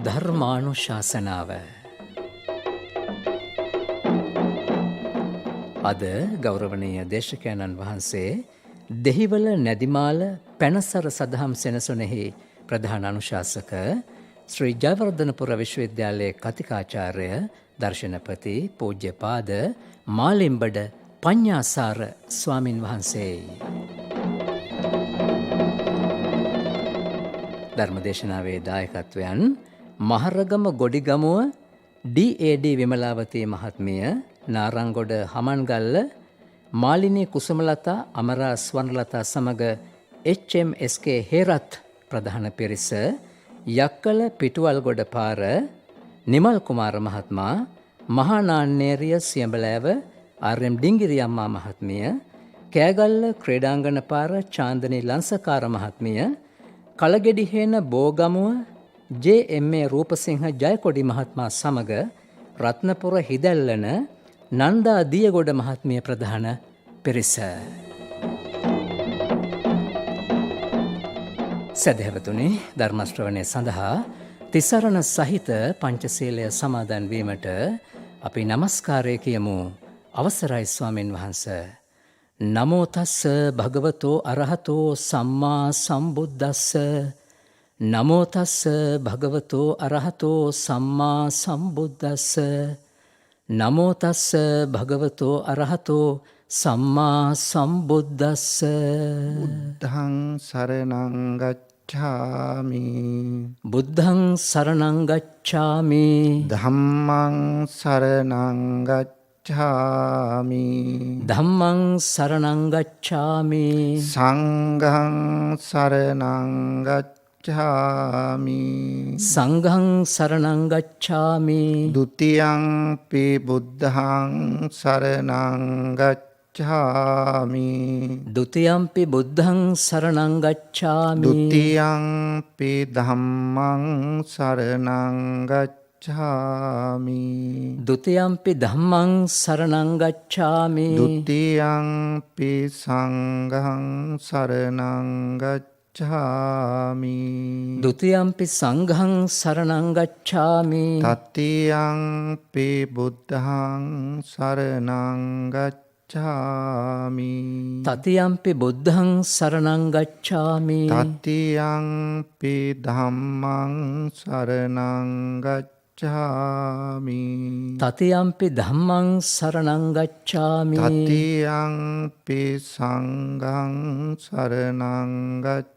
ධර්මානුශාසනාව අද ගෞරවනීය දේශකයන්න් වහන්සේ දෙහිවල නැදිමාල පැනසර සදහම් සෙනසුනෙහි ප්‍රධාන අනුශාසක ශ්‍රී ජයවර්ධනපුර විශ්වවිද්‍යාලයේ කතිකාචාර්ය දර්ශනපති පූජ්‍යපාද මාලිම්බඩ පඤ්ඤාසාර ස්වාමින් වහන්සේයි. ධර්මදේශනාවේ දායකත්වයන් මහරගම ගොඩිගමුව DAD විමලාවතී මහත්මිය, නාරංගොඩ හමන්ගල්ල මාලිනී කුසුමලතා අමරා ස්වර්ණලතා සමග HMSK හේරත් ප්‍රධාන පිරිස, යක්කල පිටුවල්ගොඩ පාර නිමල් කුමාර මහත්මයා, මහා නාන්නේරිය සියඹලෑව RM ඩිංගිරි අම්මා මහත්මිය, කෑගල්ල ක්‍රීඩාංගන පාර චාන්දනී ලංසකාර මහත්මිය, කලගෙඩිහේන බෝගමුව JMA රූපසිංහ ජයකොඩි මහත්මයා සමග රත්නපුර හිදැල්ලන නන්දා දියගොඩ මහත්මිය ප්‍රධාන පිරිස. සදහැවතුනි, ධර්ම ශ්‍රවණය සඳහා තිසරණ සහිත පංචශීලය සමාදන් වීමට අපි නමස්කාරය කියමු. අවසරයි ස්වාමින් වහන්සේ. නමෝ තස්ස භගවතෝ අරහතෝ සම්මා සම්බුද්දස්ස. නමෝ තස්ස භගවතෝ අරහතෝ සම්මා සම්බුද්දස්ස. නමෝ තස්ස භගවතෝ අරහතෝ සම්මා සම්බුද්දස්ස. බුද්ධං සරණං ගච්ඡාමි. බුද්ධං සරණං ගච්ඡාමි. ධම්මං සරණං ගච්ඡාමි. ධම්මං සරණං ගච්ඡාමි. සංඝං සරණං ගච්ඡාමි. සංඝං සරණං ගච්ඡාමි. ဒ ුතියංපි බුද්ධං සරණං ගච්ඡාමි. ဒ ුතියම්පි බුද්ධං සරණං ගච්ඡාමි. ဒ ුතියංපි ධම්මං සරණං ගච්ඡාමි. ဒ ුතියම්පි ධම්මං සරණං ගච්ඡාමි. ဒ ුතියංපි සංඝං සරණං ගච්ඡාමි. ဒ ුතියම්පි සංඝං සරණං ගච්ඡාමි. තතියංපි බුද්ධං සරණං ගච්ඡාමි. තතියම්පි බුද්ධං සරණං ගච්ඡාමි. තතියංපි ධම්මං සරණං ගච්ඡාමි. තතියම්පි ධම්මං සරණං ගච්ඡාමි. තතියංපි සංඝං සරණං ගච්ඡාමි.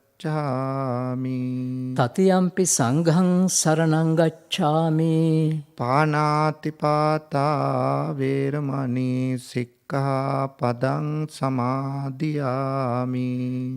තතියම්පි සංඝං සරණං ගච්ඡාමි. පාණාතිපාතා වේරමණී සික්ඛාපදං සමාදියාමි.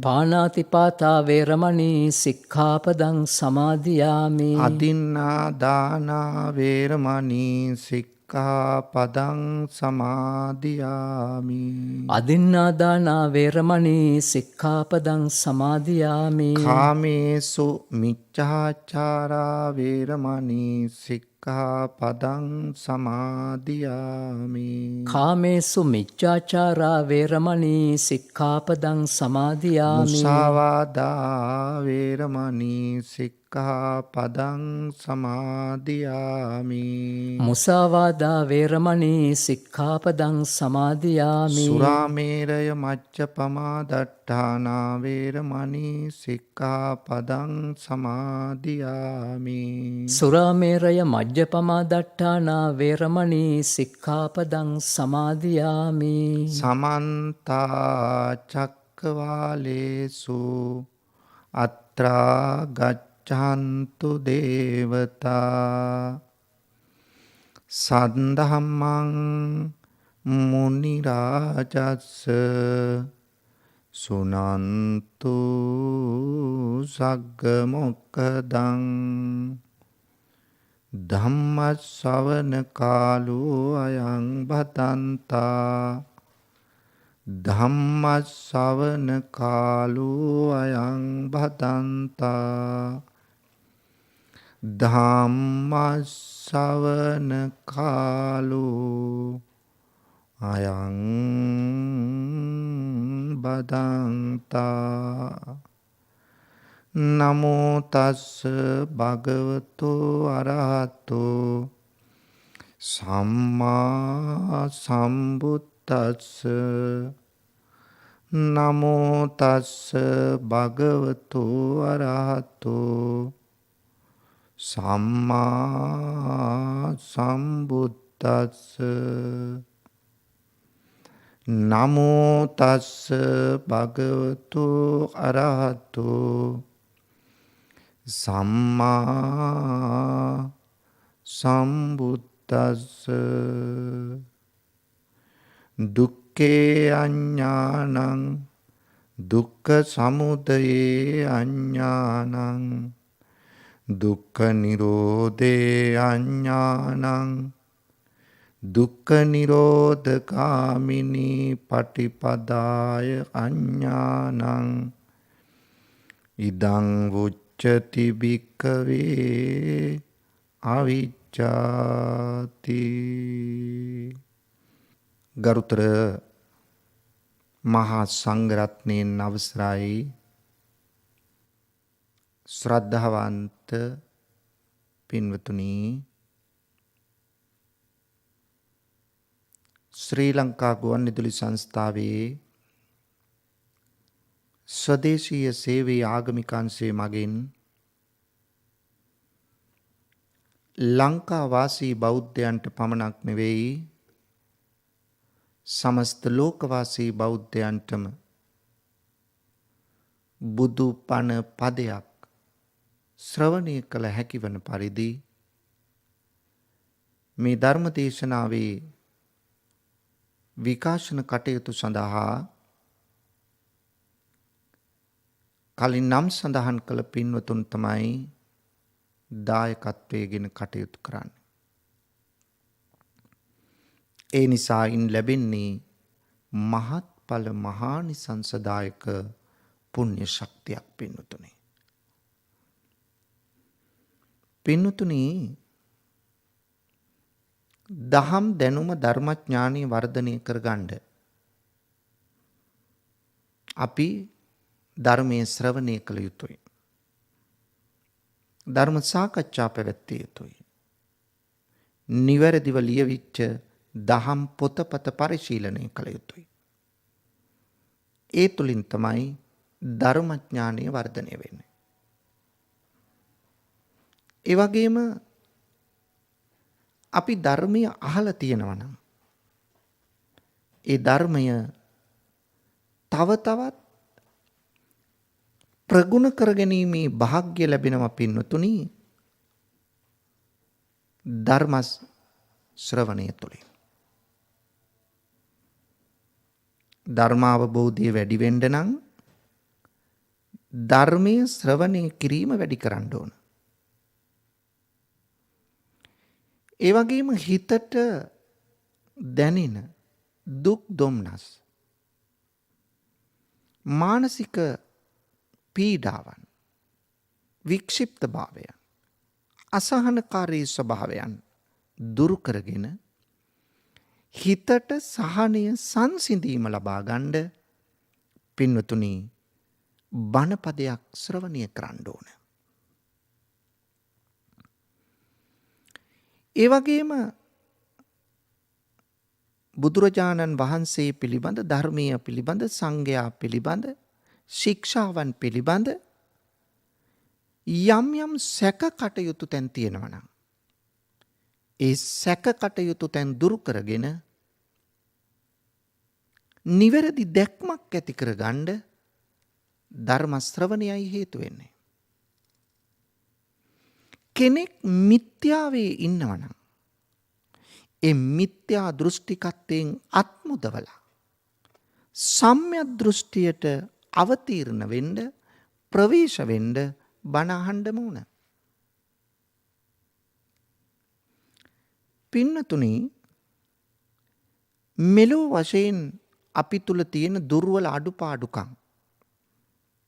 පාණාතිපාතා වේරමණී සික්ඛාපදං සමාදියාමි. අදින්නා දාන වේරමණී සික්ඛාපදං සමාදියාමි. අදින්නාදාන වේරමණී සික්ඛාපදං සමාදියාමි. කාමේසු මිච්ඡාචාරා වේරමණී සික්ඛාපදං සමාදියාමි. කාමේසු මිච්ඡාචාරා වේරමණී සික්ඛාපදං සමාදියාමි. මුසාවාදා වේරමණී සික්ඛාපදං සමාදියාමි. මුසාවාදා වේරමණී සික්ඛාපදං සමාදියාමි. සුරාමේරය මච්ඡපමා දට්ඨානා වේරමණී සික්ඛාපදං සමාදියාමි. සුරාමේරය මජ්ජපමා දට්ඨානා වේරමණී සික්ඛාපදං සමාදියාමි. සමන්ත චක්කවාලේසු අත්‍රා ගච්ඡන්තු දේවතා සද්ධම්මං මුනි රාජස්ස සුනන්තු සග්ග මොක්ඛදං ධම්ම ශ්‍රවණ කාලෝ අයං භදන්තා. ධම්ම ශ්‍රවණ කාලෝ අයං භදන්තා. ධම්ම ශ්‍රවණ කාලෝ අයං භදන්තා. නමෝ තස්ස භගවතු අරහතෝ සම්මා සම්බුද්දස්ස නමෝ තස්ස භගවතු අරහතෝ සම්මා සම්බුද්දස්ස නමෝ තස්ස භගවතු අරහතෝ සම්මා සම්බුද්දස්ස දුක්ඛේ අඤ්ඤාණං දුක්ඛ සමුදයේ අඤ්ඤාණං දුක්ඛ නිරෝධේ අඤ්ඤාණං දුක්ඛ නිරෝධගාමිනී පටිපදාය අඤ්ඤාණං ඉදං උච්චති භික්ඛවේ අවිජ්ජාති. ගරුතර මහා සංඝරත්නයන් අවසරයි ශ්‍රද්ධාවන්ත පින්වතුනි, ශ්‍රී ලංකා ගුවන්විදුලි සංස්ථාවේ ස්වදේශීය සේවයේ ආගමික අංශය මගින් ලංකා වාසී බෞද්ධයන්ට පමණක් නෙවෙයි සමස්ත ලෝකවාසී බෞද්ධයන්ටම බුදු පණ පදයක් ශ්‍රවණය කළ හැකි වන පරිදි මේ ධර්ම දේශනාවේ විකාශන කටයුතු සඳහා කලින් නම් සඳහන් කළ පින්වතුන් තමයි දායකත්වයෙන් කටයුතු කරන්නේ. ඒ නිසා ඉන් ලැබෙන්නේ මහත්ඵල මහානිසංසදායක පුණ්‍ය ශක්තියක් පින්වතුනි. පින්වතුනි, දහම් දැනුම ධර්මඥානය වර්ධනය කරගන්න අපි ධර්මයේ ශ්‍රවණය කළ යුතුයි. ධර්ම සාකච්ඡා පැවැත්විය යුතුයි. නිවැරදිව ලියවිච්ච දහම් පොතපත පරිශීලනය කළ යුතුයි. ඒ තුලින් තමයි ධර්මඥානය වර්ධනය වෙන්නේ. ඒ වගේම අපි ධර්මය අහලා තියෙනවා නම් ඒ ධර්මය තව තවත් ප්‍රගුණ කරගැනීමේ වාසනාව ලැබෙනවා පින්වතුනි ධර්ම ශ්‍රවණය තුළින්. ධර්මාවබෝධය වැඩි වෙන්න නම් ධර්මයේ ශ්‍රවණය කිරීම වැඩි කරන්න ඕන. ඒ වගේම හිතට දැනෙන දුක් දුම්නස්, මානසික පීඩාවන්, වික්ෂිප්ත භාවයන්, අසහනකාරී ස්වභාවයන් දුරු කරගෙන හිතට සහනය සංසිඳීම ලබා ගන්න පින්වතුනි බණපදයක් ශ්‍රවණය කරන්න ඕන. ඒ වගේම බුදුරජාණන් වහන්සේ පිළිබඳ, ධර්මීය පිළිබඳ, සංඝයා පිළිබඳ, ශික්ෂාවන් පිළිබඳ යම් යම් සැක කටයුතු තැන් තියෙනවා නම් ඒ සැක කටයුතු තැන් දුරු කරගෙන නිවැරදි දැක්මක් ඇති කරගන්න ධර්ම ශ්‍රවණයයි හේතු වෙන්නේ. කෙනෙක් මිත්‍යාවේ ඉන්නවනම් ඒ මිත්‍යා දෘෂ්ටිකත්වයෙන් අත්මුදවලා සම්‍යක් දෘෂ්ටියට අවතීර්ණ වෙන්න, ප්‍රවේශ වෙන්න බණ අහන්න ඕන. පින්නතුනි, මෙලෝ වශයෙන් අපි තුල තියෙන දුර්වල අඩුපාඩුකම්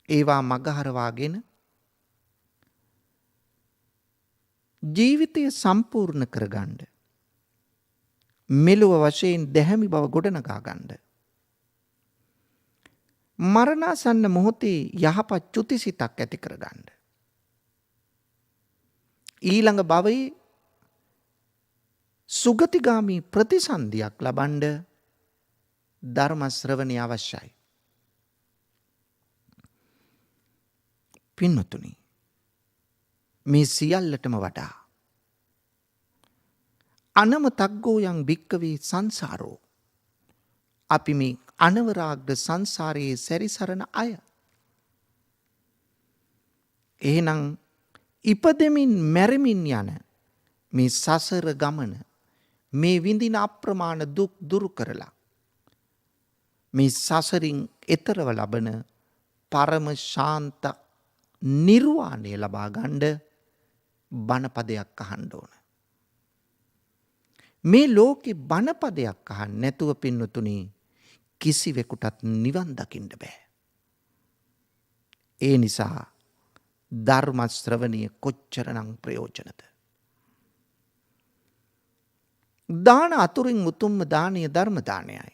ඒවා මගහරවාගෙන ජීවිතය සම්පූර්ණ කරගන්න, මෙලොව වශයෙන් දැහැමි බව ගොඩනගා ගන්න මරණාසන්න මොහොතේ යහපත් චුතිසිතක් ඇති කරගන්න. ඊළඟ භවයේ සුගතිගාමී ප්‍රතිසන්දියක් ලබන්ඩ ධර්මශ්‍රවණය අවශ්‍යයි. පින්වතුනි, මේ සියල්ලටම වඩා අනම තග්ගෝ යං භික්කවේ සංසාරෝ, අපි මේ අනවරාග්‍ර සංසාරයේ සැරිසරන අය. එහෙනම් ඉපදෙමින් මැරමින් යන මේ සසර ගමන, මේ විඳින අප්‍රමාණ දුක් දුරු කරලා මේ සසරින් එතරව ලබන පරම ශාන්ත නිර්වාණය ලබා ගන්න බණපදයක් අහන්න ඕන. මේ ලෝකේ බණපදයක් අහන්න නැතුව පින්නතුනි කිසිවෙකුටත් නිවන් දකින්න බෑ. ඒ නිසා ධර්ම ශ්‍රවණය කොච්චරනම් ප්‍රයෝජනද? දාන අතුරින් උතුම්ම දානය ධර්ම දානයයි.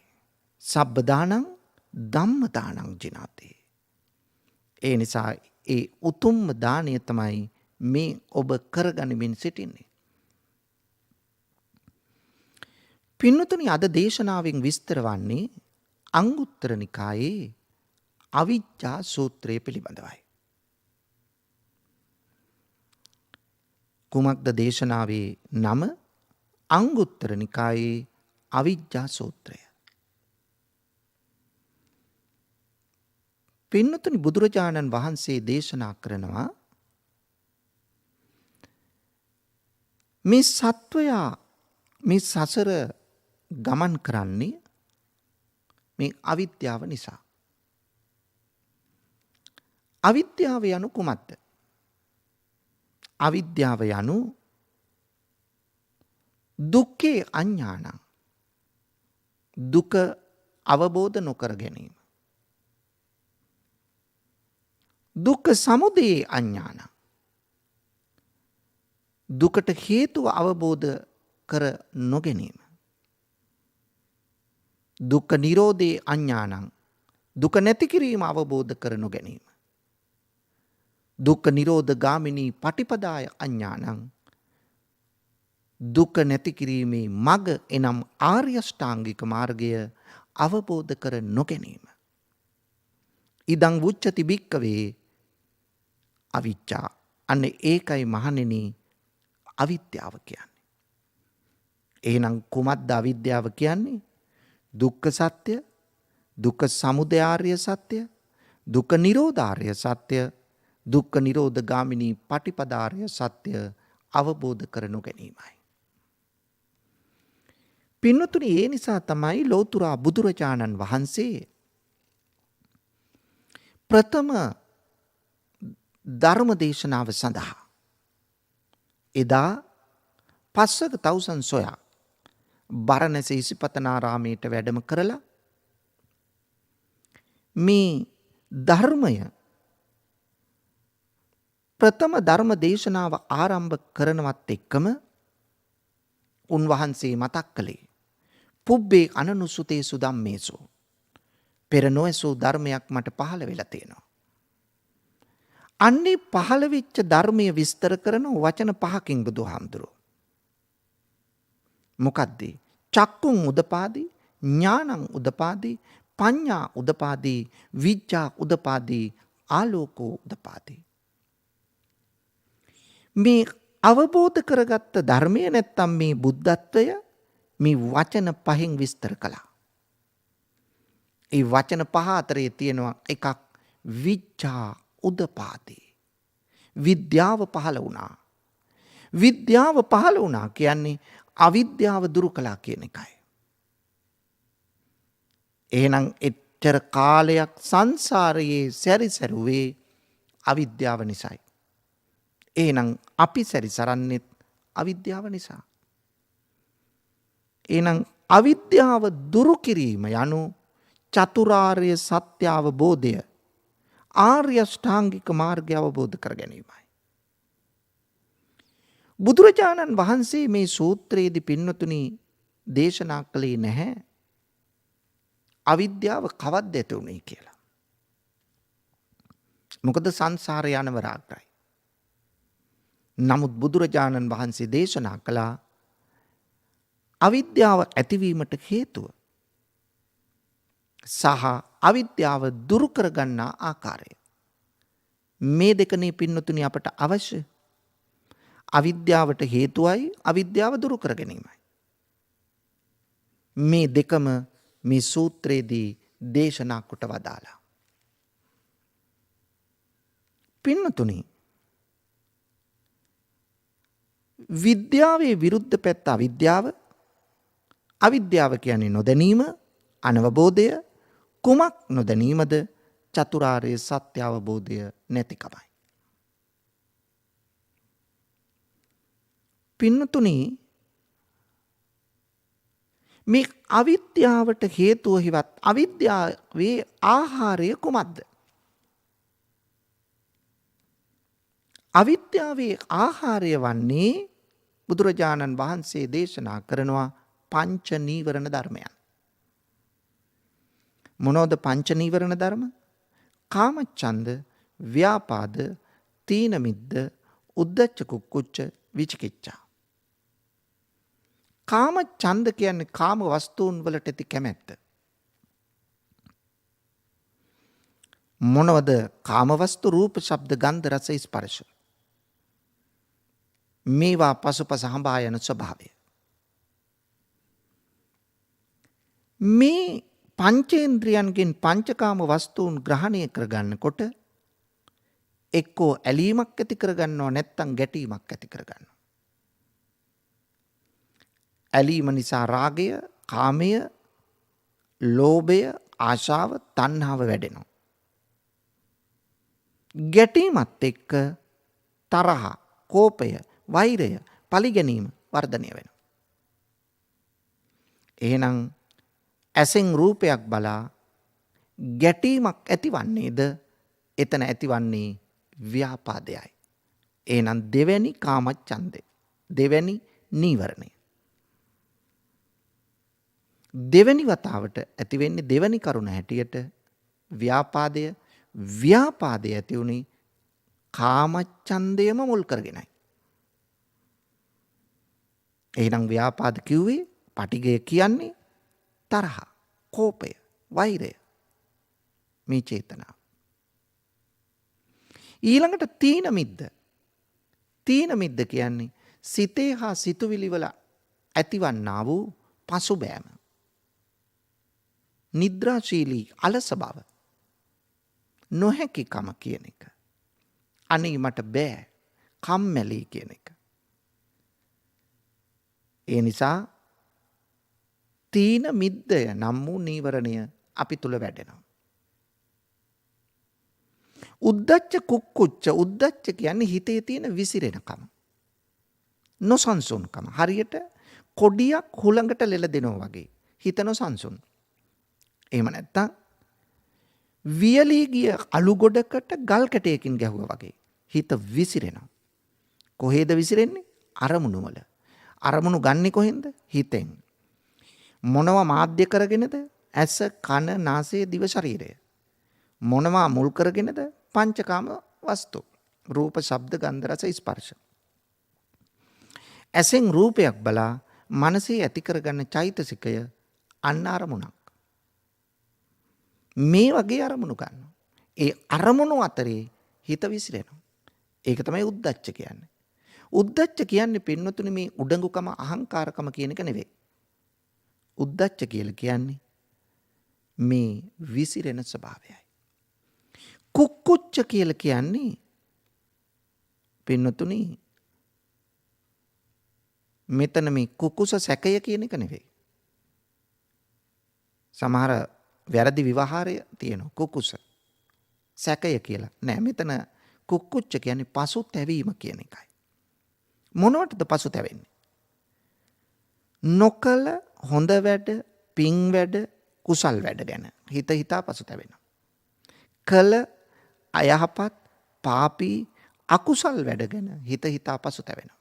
සබ්බ දානං ධම්ම දානං ජිනාතේ. ඒ නිසා ඒ උතුම්ම දානය තමයි මේ ඔබ කරගනිමින් සිටින්නේ. පින්නතුනි, අද දේශනාවෙන් විස්තර වන්නේ අංගුත්තර නිකායේ අවිජ්ජා සූත්‍රය පිළිබඳවයි. කුමක්ද දේශනාවේ නම? අංගුත්තර නිකායේ අවිජ්ජා සූත්‍රය. පින්නතුනි, බුදුරජාණන් වහන්සේ දේශනා කරනවා මේ සත්වයා මේ සසර ගමන් කරන්නේ මේ අවිද්‍යාව නිසා. අවිද්‍යාව යනු කුමක්ද? අවිද්‍යාව යනු දුක්ඛේ අඥානං, දුක අවබෝධ නොකර ගැනීම. දුක්ඛ සමුදය අඥානං, දුකට හේතුව අවබෝධ කර නොගැනීම. දුක්ඛ නිරෝධේ අඥානං, දුක නැති කිරීම අවබෝධ කර නොගැනීම. දුක්ඛ නිරෝධ ගාමිනී පටිපදාය අඥානං, දුක නැති කිරීමේ මඟ එනම් ආර්ය ෂ්ටාංගික මාර්ගය අවබෝධ කර නොගැනීම. ඉදං වුච්චති භික්කවේ අවිච්ඡා. අන්න ඒකයි මහණෙනි අවිද්‍යාව කියන්නේ. එහෙනම් කුමක්ද අවිද්‍යාව කියන්නේ? දුක්ඛ සත්‍ය, දුක්ඛ සමුදය ආර්ය සත්‍ය, දුක්ඛ නිරෝධ ආර්ය සත්‍ය, දුක්ඛ නිරෝධ ගාමිනී පටිපදාර්ය සත්‍ය අවබෝධ කර නොගැනීමයි. පින්වතුනි, ඒ නිසා තමයි ලෝතුරා බුදුරජාණන් වහන්සේ ප්‍රථම ධර්ම දේශනාව සඳහා එදා පස්වක තවුසන් සොයා බරණැස ඉසිපතනාරාමයට වැඩම කරලා මේ ධර්මය ප්‍රථම ධර්ම දේශනාව ආරම්භ කරනවත් එක්කම උන්වහන්සේ මතක් කළේ පුබ්බේ අනනුසුතේසු ධම්මේසු, පෙර නොඇසූ ධර්මයක් මට පහළ වෙලා තියෙනවා. අන්නේ පහළ වෙච්ච ධර්මය විස්තර කරන වචන පහකින් බුදුහාමුදුරුවෝ. මොකද්ද? චක්කුං උදපාදී, ඥානං උදපාදී, පඤ්ඤා උදපාදී, විඥා උදපාදී, ආලෝකෝ උදපාදී. මේ අවබෝධ කරගත්ත ධර්මය නැත්තම් මේ බුද්ධත්වය මේ වචන පහෙන් විස්තර කළා. ඒ වචන පහ අතරේ තියෙනවා එකක් විඥා උදපාදී. විද්‍යාව පහළ වුණා. විද්‍යාව පහළ වුණා කියන්නේ අවිද්‍යාව දුරු කළා කියන එකයි. එහෙනම් එච්චර කාලයක් සංසාරයේ සැරිසරුවේ අවිද්‍යාව නිසායි. එහෙනම් අපි සැරිසරන්නේත් අවිද්‍යාව නිසා. එහෙනම් අවිද්‍යාව දුරු කිරීම යනු චතුරාර්ය සත්‍ය අවබෝධය, ආර්ය ෂ්ටාංගික මාර්ගය අවබෝධ කර ගැනීමයි. බුදුරජාණන් වහන්සේ මේ සූත්‍රයේදී පින්වතුනි දේශනා කළේ නැහැ අවිද්‍යාව කවද්ද ඇති වුනේ කියලා. මොකද සංසාරය අනවරාග්‍රයි. නමුත් බුදුරජාණන් වහන්සේ දේශනා කළා අවිද්‍යාව ඇතිවීමට හේතුව සහ අවිද්‍යාව දුරු කරගන්නා ආකාරය. මේ දෙකනේ පින්නතුනි අපට අවශ්‍ය. අවිද්‍යාවට හේතුවයි අවිද්‍යාව දුරු කර ගැනීමයි. මේ දෙකම මේ සූත්‍රයේදී දේශනා කොට වදාලා. පින්නතුනි විද්‍යාවේ විරුද්ධ පැත්ත අවිද්‍යාව. අවිද්‍යාව කියන්නේ නොදැනීම, අනවබෝධය. කුමක් නොදැනීමද? චතුරාර්ය සත්‍ය අවබෝධය නැතිකමයි. පින්නතුනි මේ අවිද්‍යාවට හේතුව හිවත් අවිද්‍යාවේ ආහාරය කුමක්ද? අවිද්‍යාවේ ආහාරය වන්නේ බුදුරජාණන් වහන්සේ දේශනා කරනවා පංච නීවරණ ධර්මයන්. මොනෝද පංච නීවරණ ධර්ම? කාමච්ඡන්ද, ව්‍යාපාද, තීන මිද්ද, උද්ධච්ච කුක්කුච්ච, විචිකිච්ඡා. කාමච්ඡන්ද කියන්නේ කාම වස්තුන් වලට ඇති කැමැත්ත. මොනවද කාම වස්තු? රූප, ශබ්ද, ගන්ධ, රස, ස්පර්ශ. මේවා පසුපස හඹා යන ස්වභාවය. මේ පංචේන්ද්‍රියන්ගෙන් පංචකාම වස්තුන් ග්‍රහණය කරගන්නකොට එක්කෝ ඇලීමක් ඇති කරගන්නවා, නැත්තම් ගැටීමක් ඇති කරගන්නවා. ඇලීම නිසා රාගය, කාමය, ලෝභය, ආශාව, තණ්හාව වැඩෙනවා. ගැටීමත් එක්ක තරහ, කෝපය, වෛරය, පලිගැනීම වර්ධනය වෙනවා. එහෙනම් ඇසෙන් රූපයක් බලා ගැටීමක් ඇතිවන්නේද? එතන ඇතිවන්නේ ව්‍යාපාදයයි. එහෙනම් දෙවැනි කාමච්ඡන්දය, දෙවැනි නීවරණය. දෙවැනි වතාවට ඇතිවෙන්නේ දෙවැනි කරුණ හැටියට ව්‍යාපාදය. ව්‍යාපාදය ඇති වුණේ කාමච්ඡන්දයම මුල් කරගෙනයි. එහෙනම් ව්‍යාපාද කිව්වේ, පටිඝය කියන්නේ තරහ, කෝපය, වෛරය, මේ චේතනාව. ඊළඟට තීන මිද්ද. තීන මිද්ද කියන්නේ සිතේ හා සිතුවිලි වල ඇතිවන්නා වූ පසුබෑම. නිද්‍රාශීලී අලස බව, නොහැකිකම කියන එක. අනේ මට බෑ, කම්මැලි කියන එක. ඒ නිසා තීන මිද්දය නම් වූ නීවරණය අපි තුල වැඩෙනවා. උද්ධච්ච කුක්කුච්ච. උද්ධච්ච කියන්නේ හිතේ තියෙන විසිරෙනකම, නොසන්සුන්කම. හරියට කොඩියක් හුළඟට ලෙල දෙනවා වගේ හිත නොසන්සුන්. එහෙම නැත්තම් වියලී ගිය අලු ගොඩකට ගල් කැටයකින් ගැහුවා වගේ හිත විසිරෙනවා. කොහේද විසිරෙන්නේ? අරමුණු වල. අරමුණු ගන්නෙ කොහෙන්ද? හිතෙන්. මොනවා මාධ්‍ය කරගෙනද? ඇස, කන, නාසය, දිව, ශරීරය. මොනවා මුල් කරගෙනද? පංචකාම වස්තු. රූප, ශබ්ද, ගන්ධ, රස, ස්පර්ශ. ඇසෙන් රූපයක් බලා මනසේ ඇති කරගන්න චෛතසිකය අන්න අරමුණක්. මේ වගේ අරමුණු ගන්නවා. ඒ අරමුණු අතරේ හිත විසිරෙනවා. ඒක තමයි උද්ධච්ච කියන්නේ. උද්ධච්ච කියන්නේ පින්නතුනි මේ උඩඟුකම, අහංකාරකම කියන එක නෙවෙයි. උද්ධච්ච කියලා කියන්නේ මේ විසිරෙන ස්වභාවයයි. කුක්කුච්ච කියලා කියන්නේ පින්නතුනි මෙතන මේ කුකුස සැකය කියන එක නෙවෙයි. සමහර වැරදි විවහාරය තියෙනවා. කුකුස සැකය කියලා නෑ. මෙතන කුක්කුච්ච කියන්නේ පසුතැවීම කියන එකයි. මොනවටද පසුතැවෙන්නේ? නොකල හොඳ වැඩ, පින් වැඩ, කුසල් වැඩ ගැන හිත හිතා පසුතැවෙනවා. කළ අයහපත්, පාපී, අකුසල් වැඩ ගැන හිත හිතා පසුතැවෙනවා.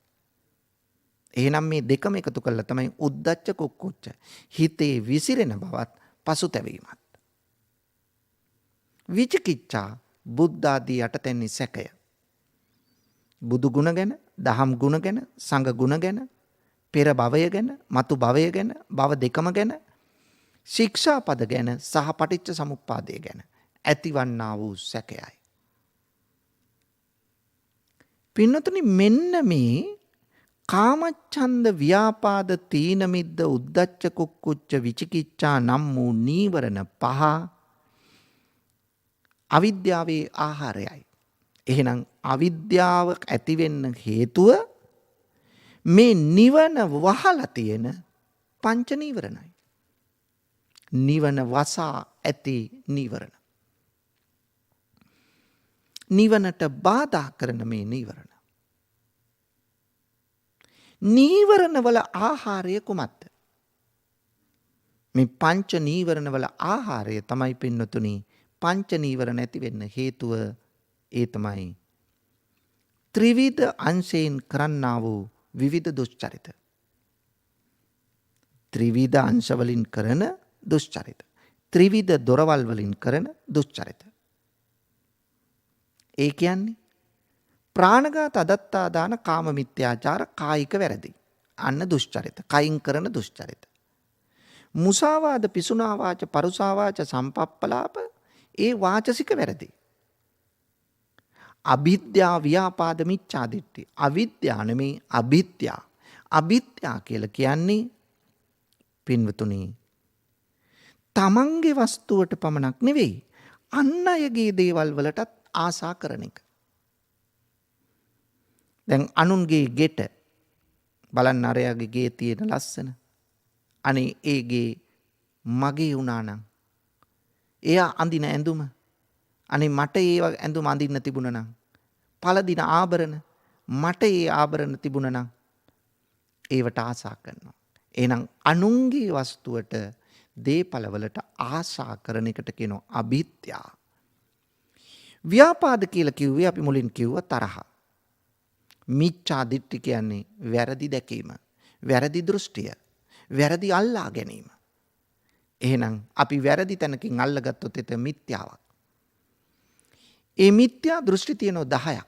එහෙනම් මේ දෙකම එකතු කළා තමයි උද්ධච්ච කුක්කුච්ච. හිතේ විසිරෙන බවත් පසුතැවීමත්. විචිකිච්ඡා බුද්ධ ආදී යටතැන්නේ සැකය. බුදු ගුණ ගැන, දහම් ගුණ ගැන, සංඝ ගුණ ගැන, පෙර භවය ගැන, මතු භවය ගැන, භව දෙකම ගැන, ශික්ෂාපද ගැන සහ පටිච්ච සමුප්පාදය ගැන ඇතිවන්නා වූ සැකයයි. පින්නතුනි මෙන්න මේ කාමච්ඡන්ද ව්‍යාපාද තීන මිද්ද උද්ධච්ච කුක්කුච්ච විචිකිච්ඡා නම් වූ නීවරණ පහ අවිද්‍යාවේ ආහාරයයි. එහෙනම් අවිද්‍යාව ඇතිවෙන්න හේතුව මේ නිවන වහලා තියෙන පංච නීවරණයි. නිවන වසා ඇති නීවරණ. නිවනට බාධා කරන මේ නීවරණ. නීවරණ වල ආහාරය කුමක්ද? මේ පංච නීවරණ වල ආහාරය තමයි පින්නතුනි පංච නීවරණ ඇති වෙන්න හේතුව ඒ තමයි ත්‍රිවිධ අංශයෙන් කරන්නා වූ විවිධ දුෂ්චරිත. ත්‍රිවිධ අංශ වලින් කරන දුෂ්චරිත. ත්‍රිවිධ දොරවල් වලින් කරන දුෂ්චරිත. ඒ කියන්නේ ප්‍රාණඝාත අදත්තා දාන කාම මිත්‍යාචාර කායික වැරදි. අන්න දුෂ්චරිත. කයින් කරන දුෂ්චරිත. මුසාවාද පිසුනා වාච පරුසා වාච සම්පප්පලාප ඒ වාචසික වැරදි. අවිද්‍යා ව්‍යාපාද මිච්ඡා දිට්ඨි. අවිද්‍යා නෙමේ අවිද්‍යා. අවිද්‍යා කියලා කියන්නේ පින්වතුනි තමන්ගේ වස්තුවට පමණක් නෙවෙයි අන් අයගේ දේවල් වලටත් ආසා කරන එක. දැන් අනුන්ගේ ගෙට බලන්න අරයාගේ ගේ තියෙන ලස්සන. අනේ ඒ ගේ මගේ වුණා නම් එයා අඳින ඇඳුම අනේ මට ඒ ඇඳුම අඳින්න තිබුණා නම් පළදින ආභරණ මට ඒ ආභරණ තිබුණා නම් ඒවට ආසා කරනවා. එහෙනම් අනුන්ගේ වස්තුවට දේපලවලට ආසා කරන එකට කියනවා අවිද්‍යා. ව්‍යාපාද කියලා කිව්වේ අපි මුලින් කිව්වා තරහ. මිච්ඡා දිට්ඨි කියන්නේ වැරදි දැකීම, වැරදි දෘෂ්ටිය, වැරදි අල්ලා ගැනීම. එහෙනම් අපි වැරදි තැනකින් අල්ලගත්තොත් ඒක මිත්‍යාවක්. ඒ මිත්‍යා දෘෂ්ටි තියෙනවා 10ක්.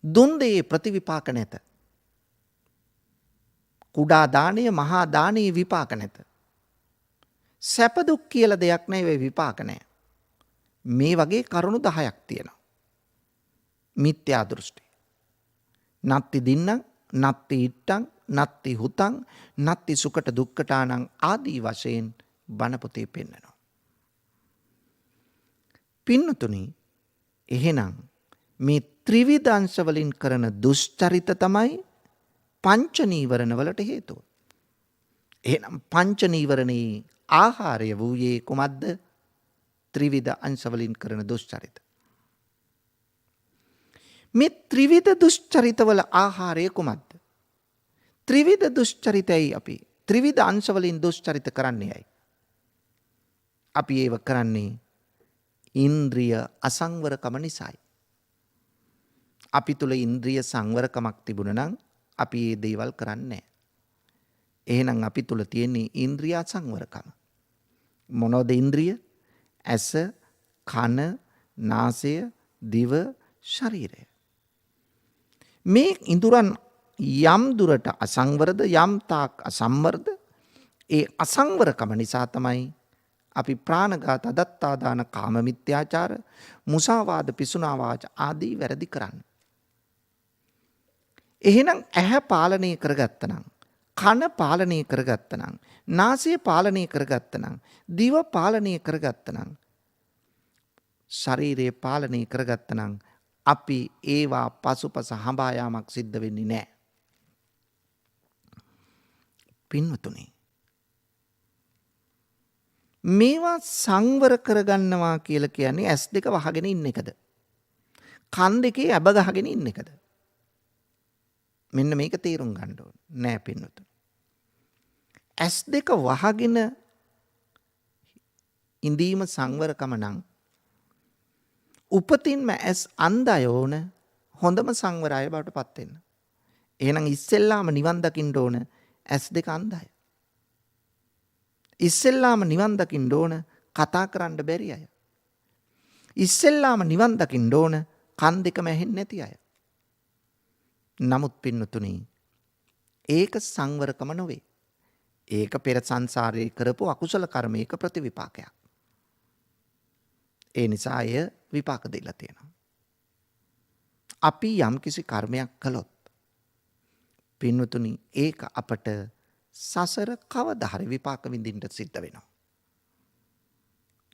දුන් දෙයේ ප්‍රතිවිපාක නැත. කුඩා දානය මහා දානයේ විපාක නැත. සැප දුක් කියලා දෙයක් නැහැ විපාක නැහැ. මේ වගේ කරුණු 10ක් තියෙනවා. මිත්‍යා දෘෂ්ටි. නත්ති දින්නම්, නත්ති ඉට්ටං, නත්ති හුතං, නත්ති සුකට දුක්කටානං ආදී වශයෙන් බණ පොතේ පෙන්නනවා. පින්නතුනි එහෙනම් මේ ත්‍රිවිධ අංශ වලින් කරන දුෂ්චරිත තමයි පංච නීවරණ වලට හේතුව. එහෙනම් පංච නීවරණේ ආහාරය වූයේ කුමක්ද? ත්‍රිවිධ අංශ වලින් කරන දුෂ්චරිත. මේ ත්‍රිවිධ දුෂ්චරිත වල ආහාරය කුමක්ද? ත්‍රිවිධ දුෂ්චරිතයි අපි ත්‍රිවිධ අංශ වලින් දුෂ්චරිත කරන්නේ අය. අපි ඒව කරන්නේ ඉන්ද්‍රිය අසංවරකම නිසායි. අපි තුල ඉන්ද්‍රිය සංවරකමක් තිබුණා නම් අපි මේ දේවල් කරන්නේ නැහැ. එහෙනම් අපි තුල තියෙන ඉන්ද්‍රිය අසංවරකම. මොනෝද ඉන්ද්‍රිය? ඇස, කන, නාසය, දිව, ශරීරය. මේ ඉඳුරන් යම් දුරට අසංවරද යම් තාක් අසම්වරද ඒ අසංවරකම නිසා තමයි අපි ප්‍රාණඝාත අදත්තා දාන කාම මිත්‍යාචාර මුසාවාද පිසුනා වාච ආදී වැරදි කරන්නේ. එහෙනම් ඇහැ පාලනය කරගත්තනම් කන පාලනය කරගත්තනම් නාසය පාලනය කරගත්තනම් දිව පාලනය කරගත්තනම් ශරීරය පාලනය කරගත්තනම් අපි ඒවා පසුපස හඹා යාමක් සිද්ධ වෙන්නේ නැහැ. පින්වතුනි මේවා සංවර කරගන්නවා කියලා කියන්නේ ඇස් දෙක වහගෙන ඉන්න එකද? කන් දෙකේ ඇබ ගහගෙන ඉන්න එකද? මෙන්න මේක තේරුම් ගන්න ඕන නෑ පින්වතුනි. ඇස් දෙක වහගෙන ඉඳීම සංවරකම නම් උපතින්ම ඇස් අන්ධය ඕන හොඳම සංවරය බවට පත් වෙන්න. එහෙනම් ඉස්සෙල්ලාම නිවන් දකින්න ඕන ඇස් දෙක අන්ධය. ඉස්සෙල්ලාම නිවන් දකින්න ඕන කතා කරන්න බැරි අය. ඉස්සෙල්ලාම නිවන් දකින්න ඕන කන් දෙකම ඇහෙන්නේ නැති අය. නමුත් පින්නතුනි ඒක සංවරකම නොවේ. ඒක පෙර සංසාරයේ කරපු අකුසල කර්මයක ප්‍රතිවිපාකයක්. ඒ නිසා අය විපාක දෙලා තියෙනවා. අපි යම්කිසි කර්මයක් කළොත් පින්නතුනි ඒක අපට සසර කවදා හරි විපාක විඳින්න සිද්ධ වෙනවා.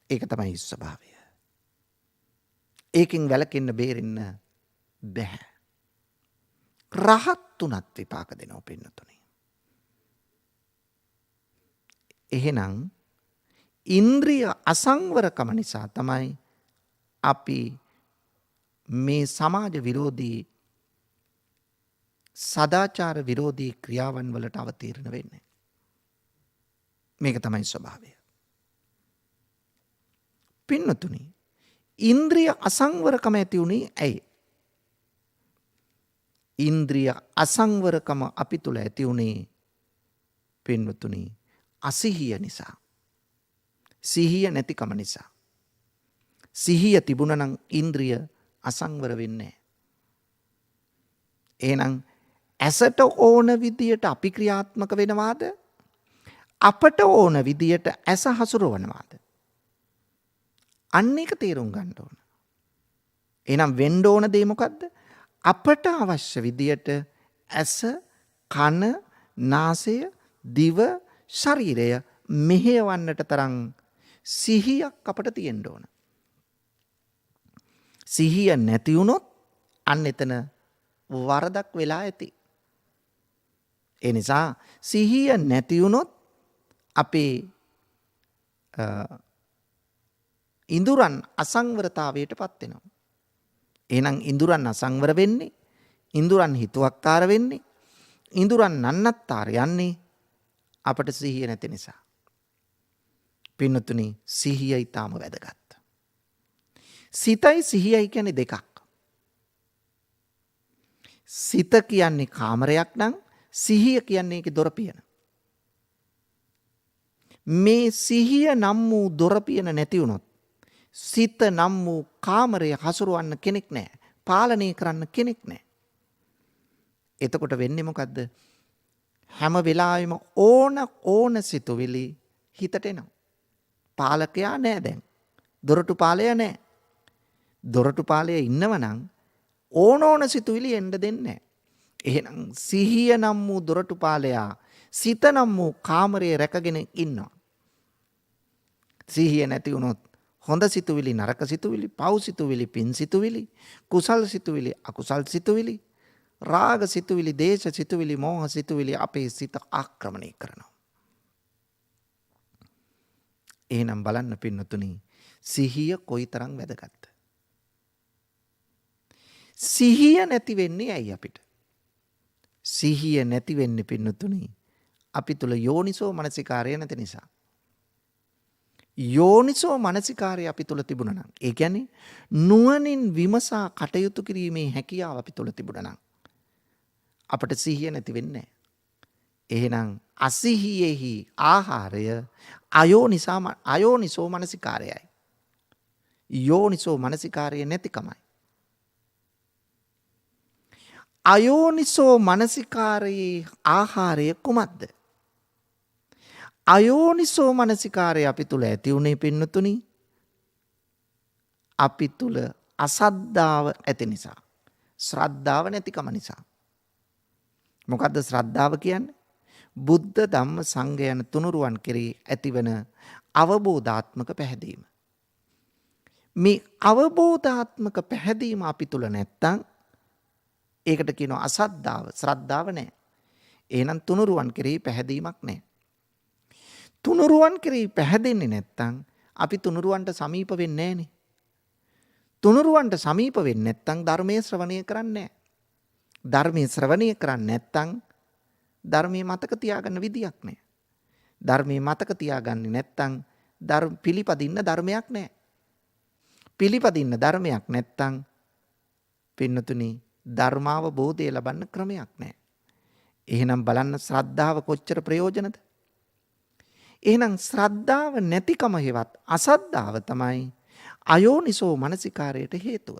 ඒක තමයි ස්වභාවය. ඒකෙන් වැළකෙන්න බේරෙන්න බෑ. රහත් උනත් විපාක දෙනවා පින්නතුනි. එහෙනම් ඉන්ද්‍රිය අසංවරකම නිසා තමයි අපි මේ සමාජ විරෝධී සදාචාර විරෝධී ක්‍රියාවන් වලට අවතීර්ණ වෙන්නේ. මේක තමයි ස්වභාවය. පින්නතුනි ඉන්ද්‍රිය අසංවරකම ඇති වුණේ ඇයි? ඉන්ද්‍රිය අසංවරකම අපි තුල ඇති වුණේ පින්නතුනි අසිහිය නිසා. සිහිය නැතිකම නිසා. සිහිය තිබුණා නම් ඉන්ද්‍රිය අසංවර වෙන්නේ නැහැ. එහෙනම් ඇසට ඕන විදියට අපි ක්‍රියාත්මක වෙනවාද? අපට ඕන විදියට ඇස හසුරවනවාද? අන්න ඒක තේරුම් ගන්න ඕන. එහෙනම් වෙන්න ඕන දේ මොකද්ද? අපට අවශ්‍ය විදියට ඇස, කන, නාසය, දිව, ශරීරය මෙහෙවන්නට තරම් සිහියක් අපට තියෙන්න ඕන. සිහිය නැති වුණොත් අන්න එතන වරදක් වෙලා ඇති. ඒ නිසා සිහිය නැති වුණොත් අපේ ඉඳුරන් අසංවරතාවයට පත් වෙනවා. එහෙනම් ඉඳුරන් අසංවර වෙන්නේ, ඉඳුරන් හිතුවක්කාර වෙන්නේ, ඉඳුරන් නන්නත්තර යන්නේ අපට සිහිය නැති නිසා. පින්නතුනි සිහිය ඊටාම වැදගත්. සිතයි සිහියයි කියන්නේ දෙකක්. සිත කියන්නේ කාමරයක් නම් සිහිය කියන්නේ ඒකේ දොරපියන. මේ සිහිය නම් වූ දොරපියන නැති වුණොත් සිත නම් වූ කාමරය හසුරවන්න කෙනෙක් නැහැ. පාලනය කරන්න කෙනෙක් නැහැ. එතකොට වෙන්නේ මොකද්ද? හැම වෙලාවෙම ඕන සිතුවිලි හිතට එනවා. පාලකයා නැහැ දැන්. දොරටු පාලය නැහැ. දොරටු පාලය ඉන්නවනම් ඕන සිතුවිලි එන්න දෙන්නේ නැහැ. එහෙනම් සිහිය නම් වූ දොරටු පාලයා සිත නම් වූ කාමරයේ රැකගෙන ඉන්නවා. සිහිය නැති වුණොත් හොඳ සිතුවිලි, නරක සිතුවිලි, පව් සිතුවිලි, පින් සිතුවිලි, කුසල් සිතුවිලි, අකුසල් සිතුවිලි, රාග සිතුවිලි, දේශ සිතුවිලි, මෝහ සිතුවිලි අපේ සිත ආක්‍රමණය කරනවා. එහෙනම් බලන්න පින්නතුනි සිහිය කොයිතරම් වැදගත්ද? සිහිය නැති වෙන්නේ ඇයි අපිට? සිහිය නැති වෙන්නේ පින්නතුනි අපි තුල යෝනිසෝ මනසිකාරය නැති නිසා. යෝනිසෝ මනසිකාරය අපි තුල තිබුණා නම්, ඒ කියන්නේ නුවණින් විමසා කටයුතු කිරීමේ හැකියාව අපි තුල තිබුණා නම් අපට සිහිය නැති වෙන්නේ නැහැ. එහෙනම් අසිහියෙහි ආහාරය අයෝනිසෝ මනසිකාරයයි. යෝනිසෝ මනසිකාරය නැතිකමයි. අයෝනිසෝ මනසිකාරයේ ආහාරය කුමක්ද? අයෝනිසෝ මනසිකාරය අපි තුල ඇති උනේ පින්නතුනි අපි තුල අසද්ධාව ඇති නිසා, ශ්‍රද්ධාව නැතිකම නිසා. මොකද්ද ශ්‍රද්ධාව කියන්නේ? බුද්ධ ධම්ම සංඝ යන තුනුරුවන් කෙරෙහි ඇතිවන අවබෝධාත්මක පැහැදීම. මේ අවබෝධාත්මක පැහැදීම අපි තුල නැත්තම් ඒකට කියනවා අසද්ධාව, ශ්‍රද්ධාව නැහැ. එහෙනම් තුනුරුවන් කෙරෙහි පැහැදීමක් නැහැ. තුනුරුවන් කෙරෙහි පැහැදෙන්නේ නැත්තම් අපි තුනුරුවන්ට සමීප වෙන්නේ නැහනේ. තුනුරුවන්ට සමීප වෙන්නේ නැත්තම් ධර්මයේ ශ්‍රවණය කරන්නේ නැහැ. ධර්මයේ ශ්‍රවණය කරන්නේ නැත්තම් ධර්මයේ මතක තියාගන්න විදියක් නැහැ. ධර්මයේ මතක තියාගන්නේ නැත්තම් පිළිපදින්න ධර්මයක් නැහැ. පිළිපදින්න ධර්මයක් නැත්තම් පින්නතුනි ධර්මාවබෝධය ලබන්න ක්‍රමයක් නැහැ. එහෙනම් බලන්න ශ්‍රද්ධාව කොච්චර ප්‍රයෝජනද? එහෙනම් ශ්‍රද්ධාව නැතිකම හේවත් අසද්ධාව තමයි අයෝනිසෝ මනසිකාරයට හේතුව.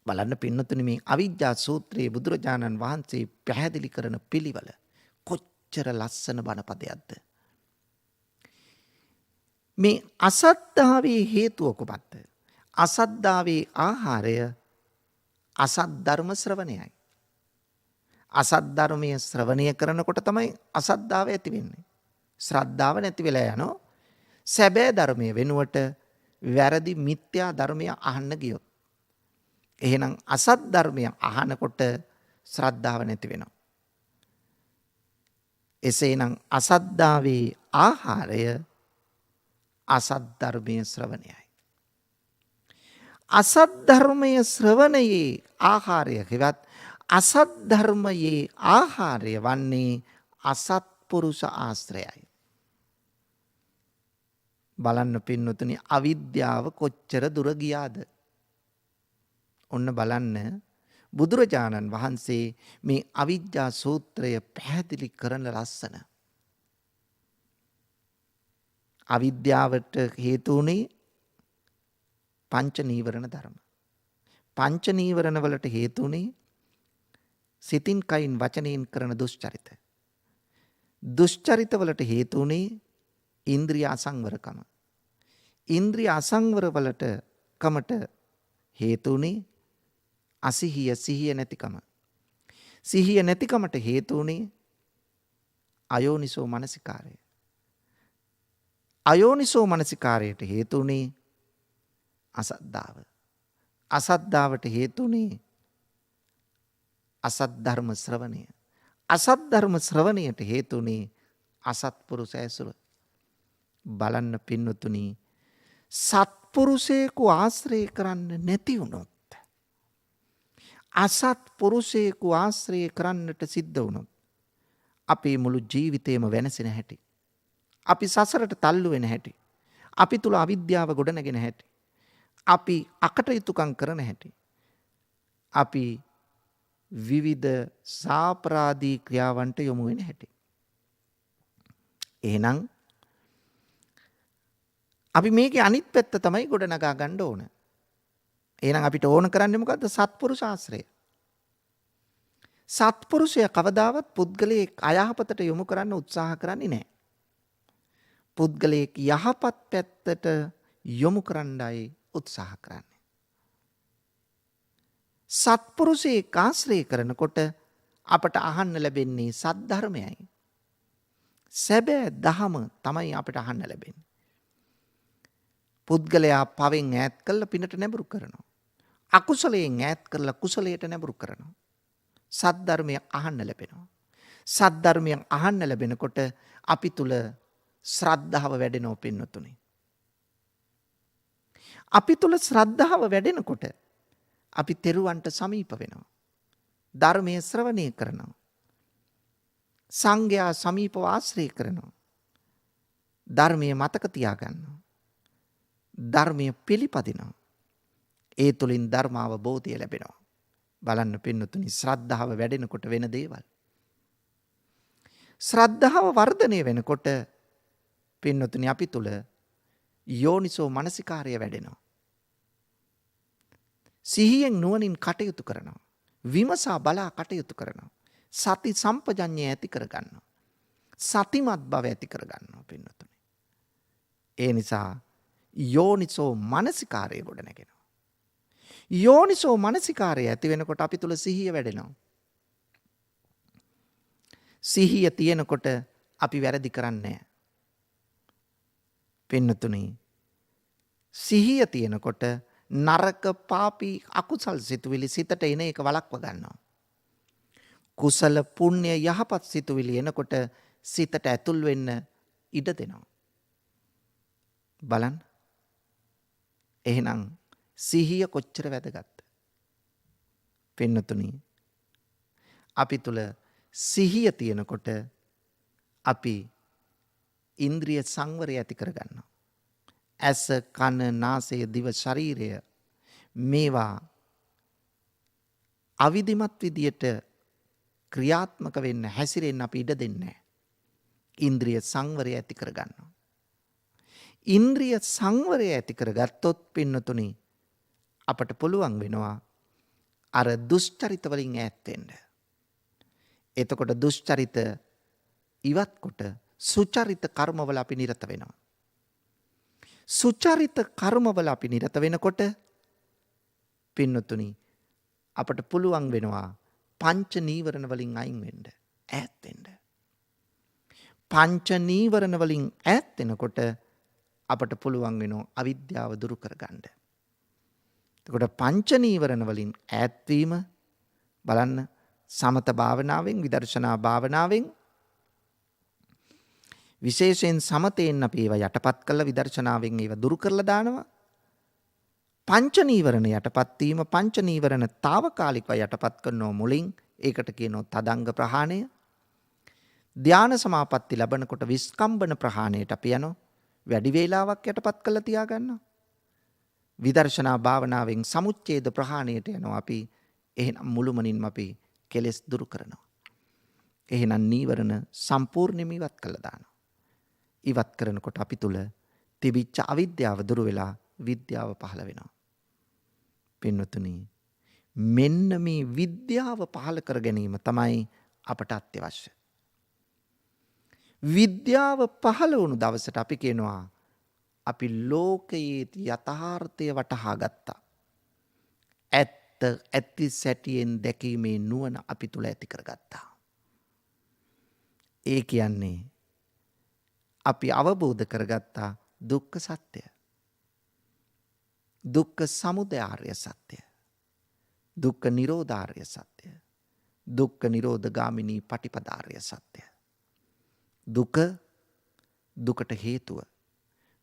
බලන්න පින්නතුනි මේ අවිජ්ජා සූත්‍රයේ බුදුරජාණන් වහන්සේ පැහැදිලි කරන පිළිවෙල කොච්චර ලස්සන බණපදයක්ද. මේ අසද්ධාවේ හේතුව කුමක්ද? අසද්ධාවේ ආහාරය අසත් ධර්ම ශ්‍රවණයයි. අසත් ධර්මය ශ්‍රවණය කරනකොට තමයි අසද්ධාව ඇති වෙන්නේ. ශ්‍රද්ධාව නැති වෙලා යනවා. සැබෑ ධර්මයේ වෙනුවට වැරදි මිත්‍යා ධර්මය අහන්න ගියොත්. එහෙනම් අසත් ධර්මය අහනකොට ශ්‍රද්ධාව නැති වෙනවා. එසේනම් අසද්ධාවේ ආහාරය අසත් ධර්මයේ ශ්‍රවණයයි. අසත් ධර්මයේ ශ්‍රවණයේ ආහාරය කිවත් අසත් ධර්මයේ ආහාරය වන්නේ අසත්පුරුෂ ආශ්‍රයයි. බලන්න පින්නතුනි අවිද්‍යාව කොච්චර දුර ගියාද? ඔන්න බලන්න බුදුරජාණන් වහන්සේ මේ අවිජ්ජා සූත්‍රය පැහැදිලි කරන ලස්සන. අවිද්‍යාවට හේතු වුණේ පංච නීවරණ ධර්ම. පංච නීවරණ වලට හේතු වුණේ සිතින් කයින් වචනයෙන් කරන දුෂ්චරිත. දුෂ්චරිත වලට හේතු වුණේ ඉන්ද්‍රිය අසංවරකම. ඉන්ද්‍රිය අසංවර වලට කමට හේතු වුණේ අසිහිය සිහිය නැතිකම. සිහිය නැතිකමට හේතු වුණේ අයෝනිසෝ මනසිකාරය. අයෝනිසෝ මනසිකාරයට හේතු වුණේ අසද්ධාව. අසද්ධාවට හේතු වුණේ අසත් ධර්ම ශ්‍රවණය. අසත් ධර්ම ශ්‍රවණයට හේතු වුණේ අසත්පුරුෂ ඇසුර. බලන්න පින්නතුනි සත්පුරුෂයෙකු ආශ්‍රය කරන්න නැති වුණොත් අසත්පුරුෂයෙකු ආශ්‍රය කරන්නට සිද්ධ වුණොත් අපේ මුළු ජීවිතේම වෙනසෙන හැටි. අපි සසරට තල්ලු වෙන හැටි. අපි තුල අවිද්‍යාව ගොඩනගෙන හැටි. අපි අකටයුතුකම් කරන හැටි. අපි විවිධ සාපරාධී ක්‍රියාවන්ට යොමු වෙන හැටි. එහෙනම් අපි මේකේ අනිත් පැත්ත තමයි ගොඩනගා ගන්න ඕන. එහෙනම් අපිට ඕන කරන්නේ මොකද්ද? සත්පුරුෂ ආශ්‍රය. සත්පුරුෂයා කවදාවත් පුද්ගලයෙක් අයහපතට යොමු කරන්න උත්සාහ කරන්නේ නැහැ. පුද්ගලයෙක් යහපත් පැත්තට යොමු කරන්නයි උත්සාහ කරන්නේ. සත්පුරුෂයෙක් ආශ්‍රය කරනකොට අපට අහන්න ලැබෙන්නේ සද්ධර්මයයි. සැබෑ දහම තමයි අපට අහන්න ලැබෙන්නේ. පුද්ගලයා පවෙන් ඈත් කරලා පිනට නැඹුරු කරනවා. අකුසලයෙන් ඈත් කරලා කුසලයට නැඹුරු කරනවා. සද්ධර්මය අහන්න ලැබෙනවා. සද්ධර්මය අහන්න ලැබෙනකොට අපි තුල ශ්‍රද්ධාව වැඩෙනවා පින්නතුනි. අපි තුල ශ්‍රද්ධාව වැඩෙනකොට අපි තෙරුවන්ට සමීප වෙනවා. ධර්මයේ ශ්‍රවණය කරනවා. සංඝයා සමීපව ආශ්‍රය කරනවා. ධර්මයේ මතක තියාගන්නවා. ධර්මයේ පිළිපදිනවා. ඒ තුලින් ධර්ම අවබෝධය ලැබෙනවා. බලන්න පින්නතුනි ශ්‍රද්ධාව වැඩෙනකොට වෙන දේවල්. ශ්‍රද්ධාව වර්ධනය වෙනකොට පින්නතුනි අපි තුල යෝනිසෝ මනසිකාරය වැඩෙනවා. සිහියෙන් නුවණින් කටයුතු කරනවා. විමසා බලා කටයුතු කරනවා. සති සම්පජඤ්ඤය ඇති කරගන්නවා. සතිමත් බව ඇති කරගන්නවා පින්නතුනි. ඒ නිසා යෝනිසෝ මනසිකාරය ගොඩ නැගෙනවා. යෝනිසෝ මනසිකාරය ඇති වෙනකොට අපි තුල සිහිය වැඩෙනවා. සිහිය තියෙනකොට අපි වැරදි කරන්නේ නැහැ. පින්නතුනි සිහිය තියෙනකොට නරක පාපී අකුසල් සිතුවිලි සිතට එන එක වළක්ව ගන්නවා. කුසල පුණ්‍ය යහපත් සිතුවිලි එනකොට සිතට ඇතුල් වෙන්න ඉඩ දෙනවා. බලන්න. එහෙනම් සිහිය කොච්චර වැදගත්ද? පින්නතුනි අපි තුල සිහිය තියෙනකොට අපි ඉන්ද්‍රිය සංවරය ඇති කරගන්නවා. ඇස, කන, නාසය, දිව, ශරීරය මේවා අවිධිමත් විදියට ක්‍රියාත්මක වෙන්න හැසිරෙන්න අපි ඉඩ දෙන්නේ නැහැ. ඉන්ද්‍රිය සංවරය ඇති කරගන්නවා. ඉන්ද්‍රිය සංවරය ඇති කරගත්තොත් පින්නතුනි අපට පුළුවන් වෙනවා අර දුෂ්චරිත වලින් ඈත් වෙන්න. එතකොට දුෂ්චරිත ඉවත් කොට සුචරිත කර්මවල අපි නිරත වෙනවා. සුචරිත කර්මවල අපි නිරත වෙනකොට පින්නතුනි අපට පුළුවන් වෙනවා පංච නීවරණ වලින් අයින් වෙන්න, ඈත් වෙන්න. පංච නීවරණ වලින් ඈත් වෙනකොට අපට පුළුවන් වෙනවා අවිද්‍යාව දුරු කරගන්න. එතකොට පංච නීවරණ වලින් ඈත් වීම බලන්න සමත භාවනාවෙන් විදර්ශනා භාවනාවෙන් විශේෂයෙන් සමතයෙන් අපි ඒවා යටපත් කරලා විදර්ශනාවෙන් ඒවා දුරු කරලා දානවා. පංච නීවරණ යටපත් වීම පංච නීවරණ తాවකාලිකව යටපත් කරනෝ මුලින් ඒකට කියනවා තදංග ප්‍රහාණය. ධාන සමාපatti ලැබනකොට විස්කම්බන ප්‍රහාණයට අපි යනවා. වැඩි වේලාවක් යටපත් කරලා තියාගන්නවා. විදර්ශනා භාවනාවෙන් සමුච්ඡේද ප්‍රහාණයට යනවා අපි. එහෙනම් මුළුමනින්ම අපි කෙලෙස් දුරු කරනවා. එහෙනම් නීවරණ සම්පූර්ණයෙන්ම ඉවත් කළා දානවා. ඉවත් කරනකොට අපි තුල තිබිච්ච අවිද්‍යාව දුරු වෙලා විද්‍යාව පහළ වෙනවා. පින්වතුනි මෙන්න මේ විද්‍යාව පහළ කර ගැනීම තමයි අපට අත්‍යවශ්‍ය. විද්‍යාව පහළ වුණු දවසට අපි කියනවා අපි ලෝකයේ යථාර්ථය වටහා ගත්තා. ඇත්ත ඇති සැටියෙන් දැකීමේ නුවණ අපි තුල ඇති කරගත්තා. ඒ කියන්නේ අපි අවබෝධ කරගත්තා දුක්ඛ සත්‍ය. දුක්ඛ සමුදය ආර්ය සත්‍ය. දුක්ඛ නිරෝධාර්ය සත්‍ය. දුක්ඛ නිරෝධ ගාමිනී පටිපදාර්ය සත්‍ය. දුක දුකට හේතුව.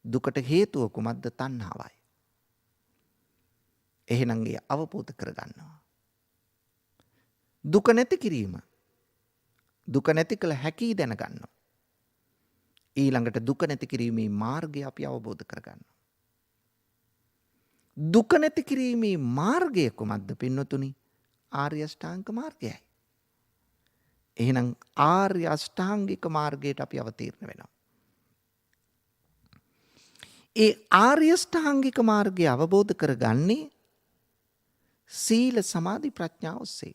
දුකට හේතුව කුමක්ද? තණ්හාවයි. එහෙනම් ඒ අවබෝධ කරගන්නවා. දුක නැති කිරීම. දුක නැති කළ හැකි දැනගන්නවා. ඊළඟට දුක නැති කිරීමේ මාර්ගය අපි අවබෝධ කරගන්නවා. දුක නැති කිරීමේ මාර්ගය කුමක්ද පින්නතුනි? ආර්ය අෂ්ටාංගික මාර්ගයයි. එහෙනම් ආර්ය අෂ්ටාංගික මාර්ගයට අපි අවතීර්ණ වෙනවා. ඒ ආර්ය අෂ්ටාංගික මාර්ගය අවබෝධ කරගන්නේ සීල සමාධි ප්‍රඥා ඔස්සේ.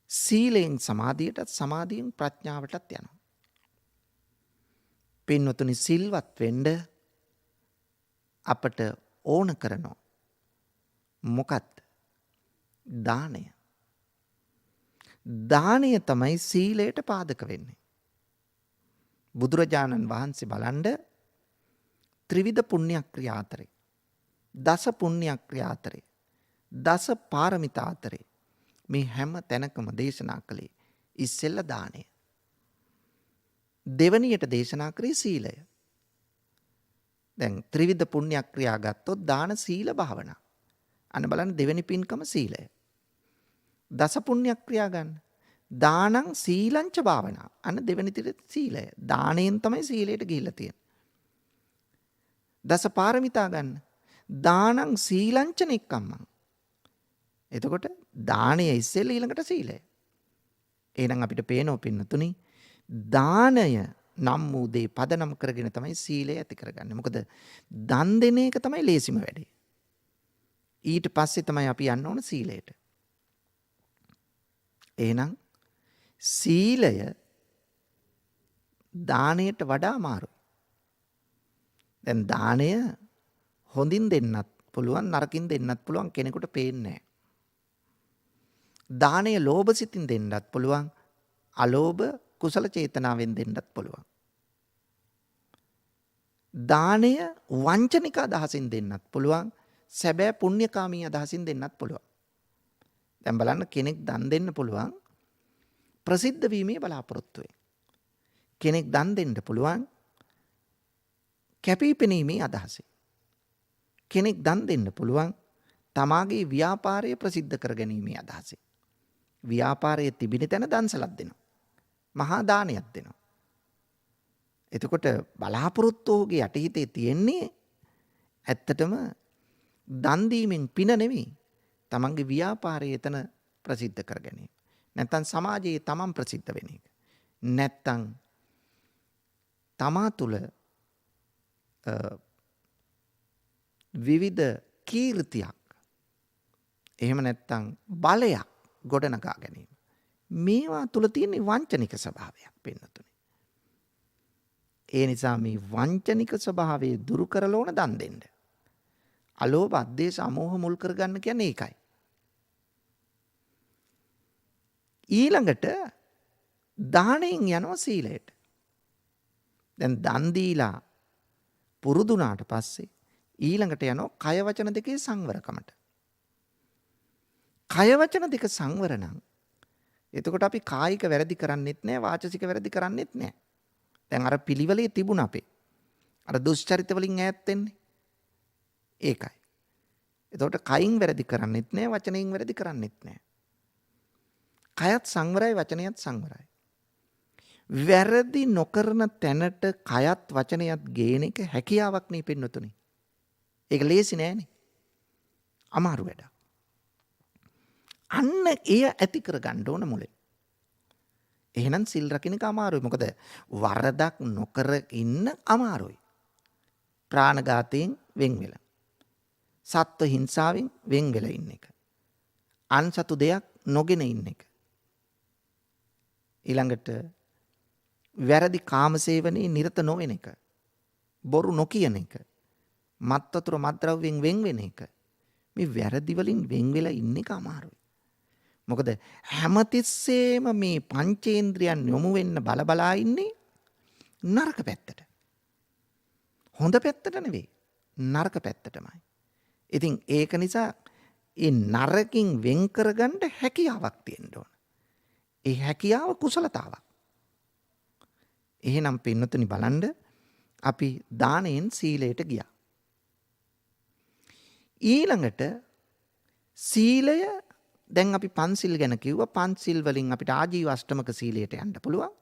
සීලෙන් සමාධියටත් සමාධියෙන් ප්‍රඥාවටත් යනවා. පින්වතුනි සිල්වත් වෙන්න අපට ඕන කරනවා මොකක්ද? දානය. දානය තමයි සීලයට පාදක වෙන්නේ. බුදුරජාණන් වහන්සේ බලන්න ත්‍රිවිධ පුණ්‍ය ක්‍රියා අතරේ, දස පුණ්‍ය ක්‍රියා අතරේ, දස පාරමිතා අතරේ මේ හැම තැනකම දේශනා කළේ ඉස්සෙල්ල දානය. දෙවනියට දේශනා කරේ සීලය. දැන් ත්‍රිවිධ පුණ්‍ය ක්‍රියා ගත්තොත් දාන සීල භාවනා. අන්න බලන්න දෙවෙනි පින්කම සීලය. දස පුණ්‍ය ක්‍රියා ගන්න. දානං සීලංච භාවනා. අන්න දෙවෙනි තිර සීලය. දාණයෙන් තමයි සීලයට ගිහිල්ලා තියෙන්නේ. දස පාරමිතා ගන්න. දානං සීලංච නික්කම්මං. එතකොට දානය ඉස්සෙල්ල ඊළඟට සීලය. එහෙනම් අපිට පේනෝ පින්නතුනි දානය නම් වූ දේ පදනම් කරගෙන තමයි සීලය ඇති කරගන්නේ. මොකද දන් දෙන එක තමයි ලේසිම වැඩේ. ඊට පස්සේ තමයි අපි යන්න ඕන සීලයට. එහෙනම් සීලය දානයට වඩා අමාරුයි. දැන් දානය හොඳින් දෙන්නත් පුළුවන් නරකින් දෙන්නත් පුළුවන් කෙනෙකුට පේන්නේ නැහැ. දානය ලෝභ සිතින් දෙන්නත් පුළුවන් අලෝභ කුසල චේතනාවෙන් දෙන්නත් පුළුවන්. දානය වංචනික අදහසින් දෙන්නත් පුළුවන් සැබෑ පුණ්‍යකාමී අදහසින් දෙන්නත් පුළුවන්. දැන් බලන්න කෙනෙක් දන් දෙන්න පුළුවන් ප්‍රසිද්ධ වීමේ බලාපොරොත්තුවෙන්. කෙනෙක් දන් දෙන්න පුළුවන් කැපීපෙනීමේ අදහසින්. කෙනෙක් දන් දෙන්න පුළුවන් තමාගේ ව්‍යාපාරය ප්‍රසිද්ධ කර ගැනීමේ අදහසින්. ව්‍යාපාරයේ තිබෙන තැන දන්සලක් දෙනවා. මහා දානයක් දෙනවා. එතකොට බලාපොරොත්තුෝගේ යටිහිතේ තියෙන්නේ ඇත්තටම දන් දීමෙන් පින නෙවෙයි. තමන්ගේ ව්‍යාපාරය එතන ප්‍රසිද්ධ කර ගැනීම. නැත්තම් සමාජයේ තමන් ප්‍රසිද්ධ වෙන එක. නැත්තම් තමා තුළ විවිධ කීර්තියක් එහෙම නැත්තම් බලයක් ගොඩනගා ගැනීම. මේවා තුල තියෙන වංචනික ස්වභාවයක් පින්නතුනි. ඒ නිසා මේ වංචනික ස්වභාවය දුරු කරලා ඕන දන් දෙන්න. අලෝභ අද්වේෂ අමෝහ මුල් කරගන්න කියන්නේ ඒකයි. ඊළඟට දාණයෙන් යනවා සීලයට. දැන් දන් දීලා පුරුදුනාට පස්සේ ඊළඟට යනවා කය වචන දෙකේ සංවරකමට. කය වචන දෙක සංවර නම් එතකොට අපි කායික වැරදි කරන්නෙත් නැහැ වාචසික වැරදි කරන්නෙත් නැහැ. දැන් අර පිළිවෙලේ තිබුණ අපේ. අර දුෂ්චරිත වලින් ඈත් වෙන්නේ. ඒකයි. එතකොට කයින් වැරදි කරන්නෙත් නැහැ වචනයෙන් වැරදි කරන්නෙත් නැහැ. කයත් සංවරයි වචනයත් සංවරයි. වැරදි නොකරන තැනට කයත් වචනයත් ගේන එක හැකියාවක් නේ පින්නතුනි. ඒක ලේසි නෑනේ. අමාරු වැඩක්. අන්න එය ඇති කරගන්න ඕන මුලින්. එහෙනම් සිල් රකින්න එක අමාරුයි. මොකද වරදක් නොකර ඉන්න අමාරුයි. ප්‍රාණඝාතයෙන් වෙන් වෙලා. සත්ව හිංසාවෙන් වෙන් වෙලා ඉන්න එක. අන්සතු දෙයක් නොගෙන ඉන්න එක. ඊළඟට වැරදි කාමසේවනයේ නිරත නොවෙන එක. බොරු නොකියන එක. මත්වතුර මත්ද්‍රව්‍යයෙන් වෙන් වෙන එක. මේ වැරදි වලින් වෙන් වෙලා ඉන්න එක අමාරුයි. මොකද හැමතිස්සෙම මේ පංචේන්ද්‍රයන් යොමු වෙන්න බලා ඉන්නේ නරක පැත්තට. හොඳ පැත්තට නෙවෙයි. නරක පැත්තටමයි. ඉතින් ඒක නිසා ඒ නරකින් වෙන් කරගන්න හැකියාවක් තියෙන්න ඕන. ඒ හැකියාව කුසලතාවක්. එහෙනම් පින්නතුනි බලන්න අපි දාණයෙන් සීලයට ගියා. ඊළඟට සීලය දැන් අපි පන්සිල් ගැන කිව්වා. පන්සිල් වලින් අපිට ආජීව අෂ්ටමක සීලයට යන්න පුළුවන්.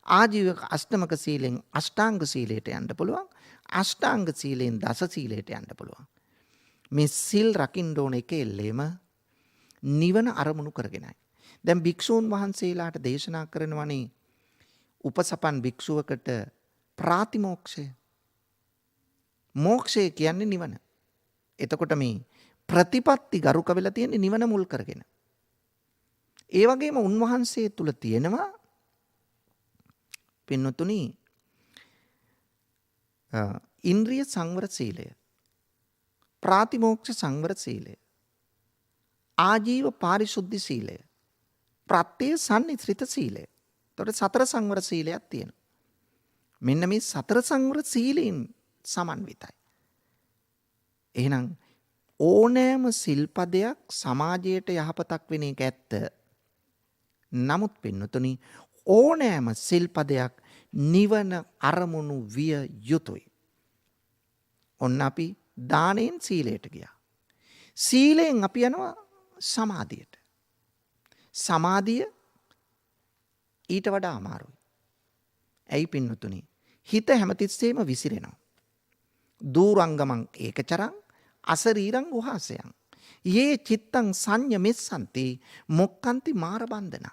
ආජීව අෂ්ටමක සීලෙන් අෂ්ටාංග සීලයට යන්න පුළුවන්. අෂ්ටාංග සීලෙන් දස සීලයට යන්න පුළුවන්. මේ සිල් රකින්න ඕන එක එල්ලෙම නිවන අරමුණු කරගෙනයි. දැන් භික්ෂූන් වහන්සේලාට දේශනා කරනවනේ උපසපන් භික්ෂුවකට ප්‍රාතිමෝක්ෂය. මෝක්ෂය කියන්නේ නිවන. එතකොට මේ ප්‍රතිපත්ති ගරුක වෙලා තියෙන්නේ නිවන මුල් කරගෙන. ඒ වගේම උන්වහන්සේ තුල තියෙනවා පින්නතුනි ඉන්ද්‍රිය සංවර සීලය. ප්‍රාතිමෝක්ෂ සංවර සීලය. ආජීව පාරිශුද්ධි සීලය. ප්‍රත්‍ය සම්නිස්ෘත සීලය. එතකොට සතර සංවර සීලයක් තියෙනවා. මෙන්න මේ සතර සංවර සීලෙන් සමන්විතයි. එහෙනම් ඕනෑම සිල්පදයක් සමාජයට යහපතක් වෙන එක ඇත්ත. නමුත් පින්නතුනි ඕනෑම සිල්පදයක් නිවන අරමුණු විය යුතුයි. ඔන්න අපි දාණයෙන් සීලයට ගියා. සීලෙන් අපි යනවා සමාධියට. සමාධිය ඊට වඩා අමාරුයි. ඇයි පින්නතුනි? හිත හැමතිස්සෙම විසිරෙනවා. දූරංගමං ඒකචරං අසරීරං උහාසයන්. යේ චිත්තං සංඤ මෙස්සන්ති මොක්කන්ති මාර බන්ධන.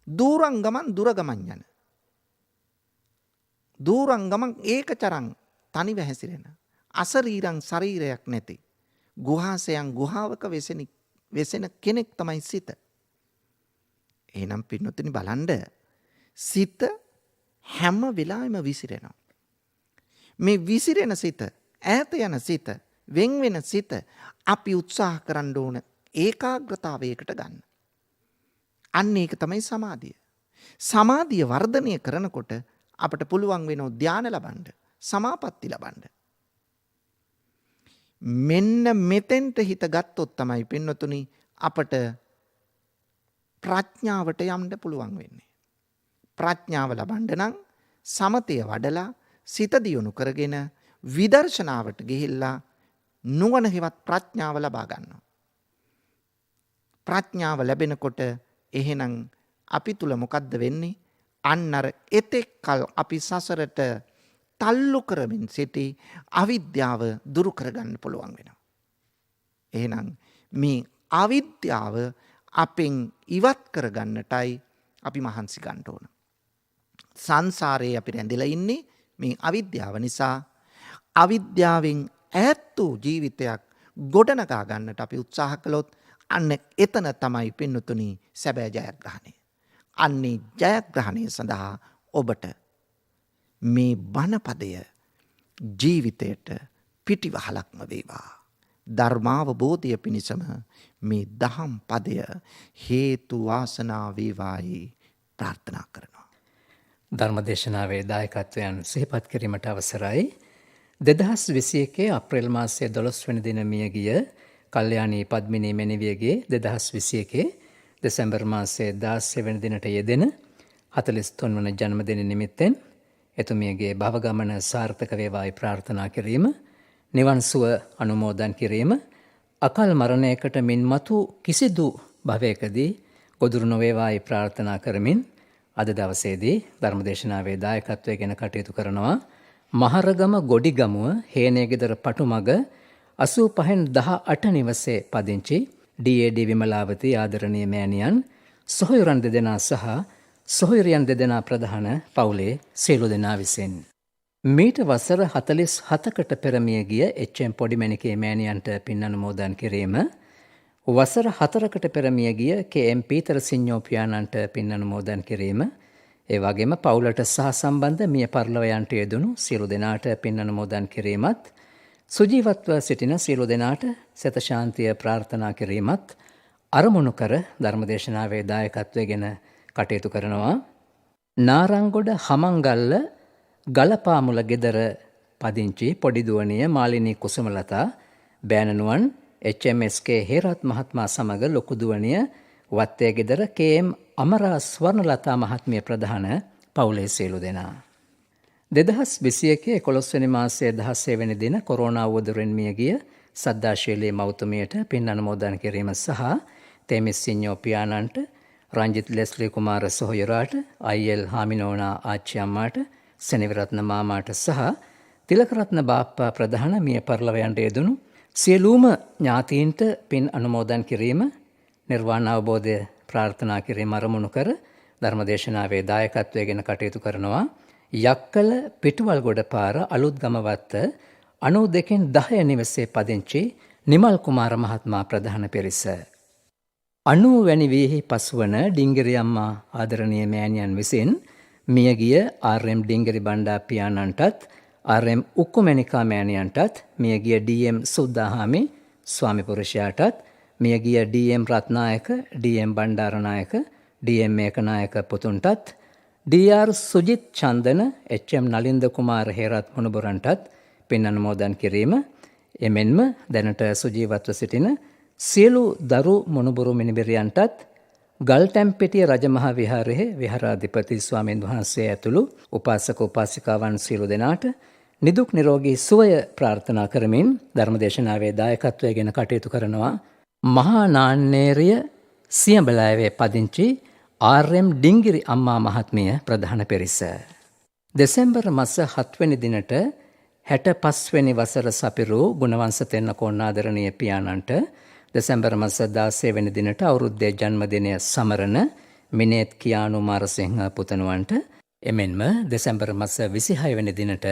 දූරංගමං දුරගමන් යන. දූරංගමං ඒකචරං තනිව හැසිරෙන. අසරීරං ශරීරයක් නැති. ගුහාසයන් ගුහාවක වෙසෙන කෙනෙක් තමයි සිත. එහෙනම් පින්නතුනි බලන්න සිත හැම වෙලාවෙම විසිරෙනවා. මේ විසිරෙන සිත, ඈත යන සිත, වෙන් වෙන සිත අපි උත්සාහ කරන්න ඕන ඒකාග්‍රතාවයකට ගන්න. අන්න ඒක තමයි සමාධිය. සමාධිය වර්ධනය කරනකොට අපට පුළුවන් වෙනවා ධානය ලබන්න, සමාපatti ලබන්න. මෙන්න මෙතෙන්ට හිත ගත්තොත් තමයි පින්නතුනි අපට ප්‍රඥාවට යන්න පුළුවන් වෙන්නේ. ප්‍රඥාව ලබන්න නම් සමතය වඩලා සිත දියුණු කරගෙන විදර්ශනාවට ගිහිල්ලා නුවණ හෙවත් ප්‍රඥාව ලබා ගන්නවා. ප්‍රඥාව ලැබෙනකොට එහෙනම් අපි තුල මොකද්ද වෙන්නේ? අන්න අර එතෙක් කල අපි සසරට තල්ලු කරමින් සිටි අවිද්‍යාව දුරු කරගන්න පුළුවන් වෙනවා. එහෙනම් මේ අවිද්‍යාව අපෙන් ඉවත් කරගන්නටයි අපි මහන්සි ගන්න ඕන. සංසාරයේ අපි රැඳිලා ඉන්නේ මේ අවිද්‍යාව නිසා අවිද්‍යාවෙන් ඈත් වූ ජීවිතයක් ගොඩනගා ගන්නට අපි උත්සාහ කළොත් අන්න එතන තමයි පින්නතුනි සැබෑ ජයග්‍රහණය. අන්නේ ජයග්‍රහණය සඳහා ඔබට මේ බණපදය ජීවිතයට පිටිවහලක්ම වේවා. ධර්මාවබෝධය පිණිසම මේ දහම් පදය හේතු වාසනා වේවායි ප්‍රාර්ථනා කරනවා. ධර්මදේශනාවේ දායකත්වයන් සිහිපත් කිරීමට අවසරයි. 2021 අප්‍රේල් මාසයේ 12 වෙනි දින මියගිය කල්යාණී පද්මිනී මෙණිවියගේ 2021 දෙසැම්බර් මාසයේ 16 වෙනි දිනට යෙදෙන 43 වන ජන්මදින නිමිත්තෙන් එතුමියගේ භව ගමන සාර්ථක වේවායි ප්‍රාර්ථනා කිරීම, නිවන් සුව අනුමෝදන් කිරීම, අකල් මරණයකට මින් මතු කිසිදු භවයකදී ගොදුරු නොවේවායි ප්‍රාර්ථනා කරමින් අද දවසේදී ධර්මදේශනාවේ දායකත්වය ගැන කටයුතු කරනවා මහරගම ගොඩිගමුව හේනේගෙදර පටුමග 85-18 නිවසේ පදිංචි ඩී.ඒ.ඩී. විමලාවති ආදරණීය මෑණියන්, සොහොයුරන් දෙදෙනා සහ සොහොයුරියන් දෙදෙනා ප්‍රධාන පවුලේ සියලු දෙනා විසින්. මීට වසර 47කට පෙර මිය ගිය එච්.එම්. පොඩිමැණිකේ මෑණියන්ට පින් අනුමෝදන් කිරීම, වසර 4කට පෙර මිය ගිය කේ.එම්. පීතර සිඤ්ඤෝ පියාණන්ට පින් අනුමෝදන් කිරීම, ඒ වගේම පවුලට සහසම්බන්ධ මිය පරලොව යන්ට යෙදුණු සියලු දෙනාට පින් අනුමෝදන් කිරීමත්, සුජීවත්ව සිටින සියලු දෙනාට සෙත ශාන්තිය ප්‍රාර්ථනා කිරීමත් අරමුණු කර ධර්මදේශනාවේ දායකත්වයෙන් කටයුතු කරනවා. නාරංගොඩ හමංගල්ල ගලපාමුල ගෙදර පදිංචි පොඩි දුවනිය මාලිනී කුසුමලතා බෑණනුවන් එච්.එම්.එස්.කේ හේරත් මහත්මයා සමග ලොකු දුවනිය වත්තේ ගෙදර කේ.එම්. අමරා ස්වර්ණලතා මහත්මිය ප්‍රධාන පවුලේ සියලු දෙනා. 2021 11 වෙනි මාසයේ 16 වෙනි දින කොරෝනා වදුරෙන් මිය ගිය සද්දාශීලී මෞතුමියට පින් අනුමෝදන් කිරීම සහ තේමිස් සිඤ්ඤෝ පියාණන්ට, රංජිත් ලෙස්ලි කුමාර සොහොයුරාට, අයිඑල් හාමිනෝනා ආච්චි අම්මාට, සෙනවිරත්න මාමාට සහ තිලකරත්න බාප්පා ප්‍රධාන මිය පරලොවයන්ට යෙදුණු සියලුම ඥාතීන්ට පින් අනුමෝදන් කිරීම, නිර්වාණ අවබෝධය ප්‍රාර්ථනා කිරීම අරමුණු කර ධර්මදේශනාවේ දායකත්වයෙන් කටයුතු කරනවා. යක්කල පිටුවල්ගොඩ පාර අලුත්ගම වත්ත 92-10 නිවසේ පදිංචි නිමල් කුමාර මහත්මයා ප්‍රධාන පිරිස. 90 වැනි වීහි පසුවන ඩිංගිරි අම්මා ආදරණීය මෑණියන් විසින් මියගිය ආර්.එම්. ඩිංගිරි බණ්ඩා පියාණන්ටත්, ආර්.එම්. උක්කුමැණිකා මෑණියන්ටත්, මියගිය ඩී.එම්. සුද්දාහාමි ස්වාමි පුරුෂයාටත්, මියගිය D M. Ratnayake, D M. Bandaranayake, D M. Mekanayake පුතුන්ටත්, ඩී.ආර්. සුජිත් චන්දන, එච්.එම්. නලින්ද කුමාර හේරත් මුණුබුරන්ටත් පින් අනුමෝදන් කිරීම, එමෙන්ම දැනට සුජීවත්ව සිටින සියලු දරු මුණුබුරු මිනිබිරියන්ටත්, ගල්ටැම්පිටිය රජමහා විහාරයේ විහාරාධිපති ස්වාමීන් වහන්සේ ඇතුළු උපාසක උපාසිකාවන් සියලු දෙනාට නිදුක් නිරෝගී සුවය ප්‍රාර්ථනා කරමින් ධර්මදේශනාවේ දායකත්වයෙන් කටයුතු කරනවා මහා නාන්නේරිය සියඹලාවේ පදිංචි ආර්.එම්. ඩිංගිරි අම්මා මහත්මිය ප්‍රධාන පිරිස. දෙසැම්බර් මාස 7 වෙනි දිනට 65 වෙනි වසර සපිරු ගුණවංශ තෙන්නකෝන් ආදරණීය පියාණන්ට, දෙසැම්බර් මාස 16 වෙනි දිනට අවුරුද්දේ ජන්මදිනය සමරන මිනේත් කියානු මාරසිංහ පුතණුවන්ට, එමෙන්ම දෙසැම්බර් මාස 26 වෙනි දිනට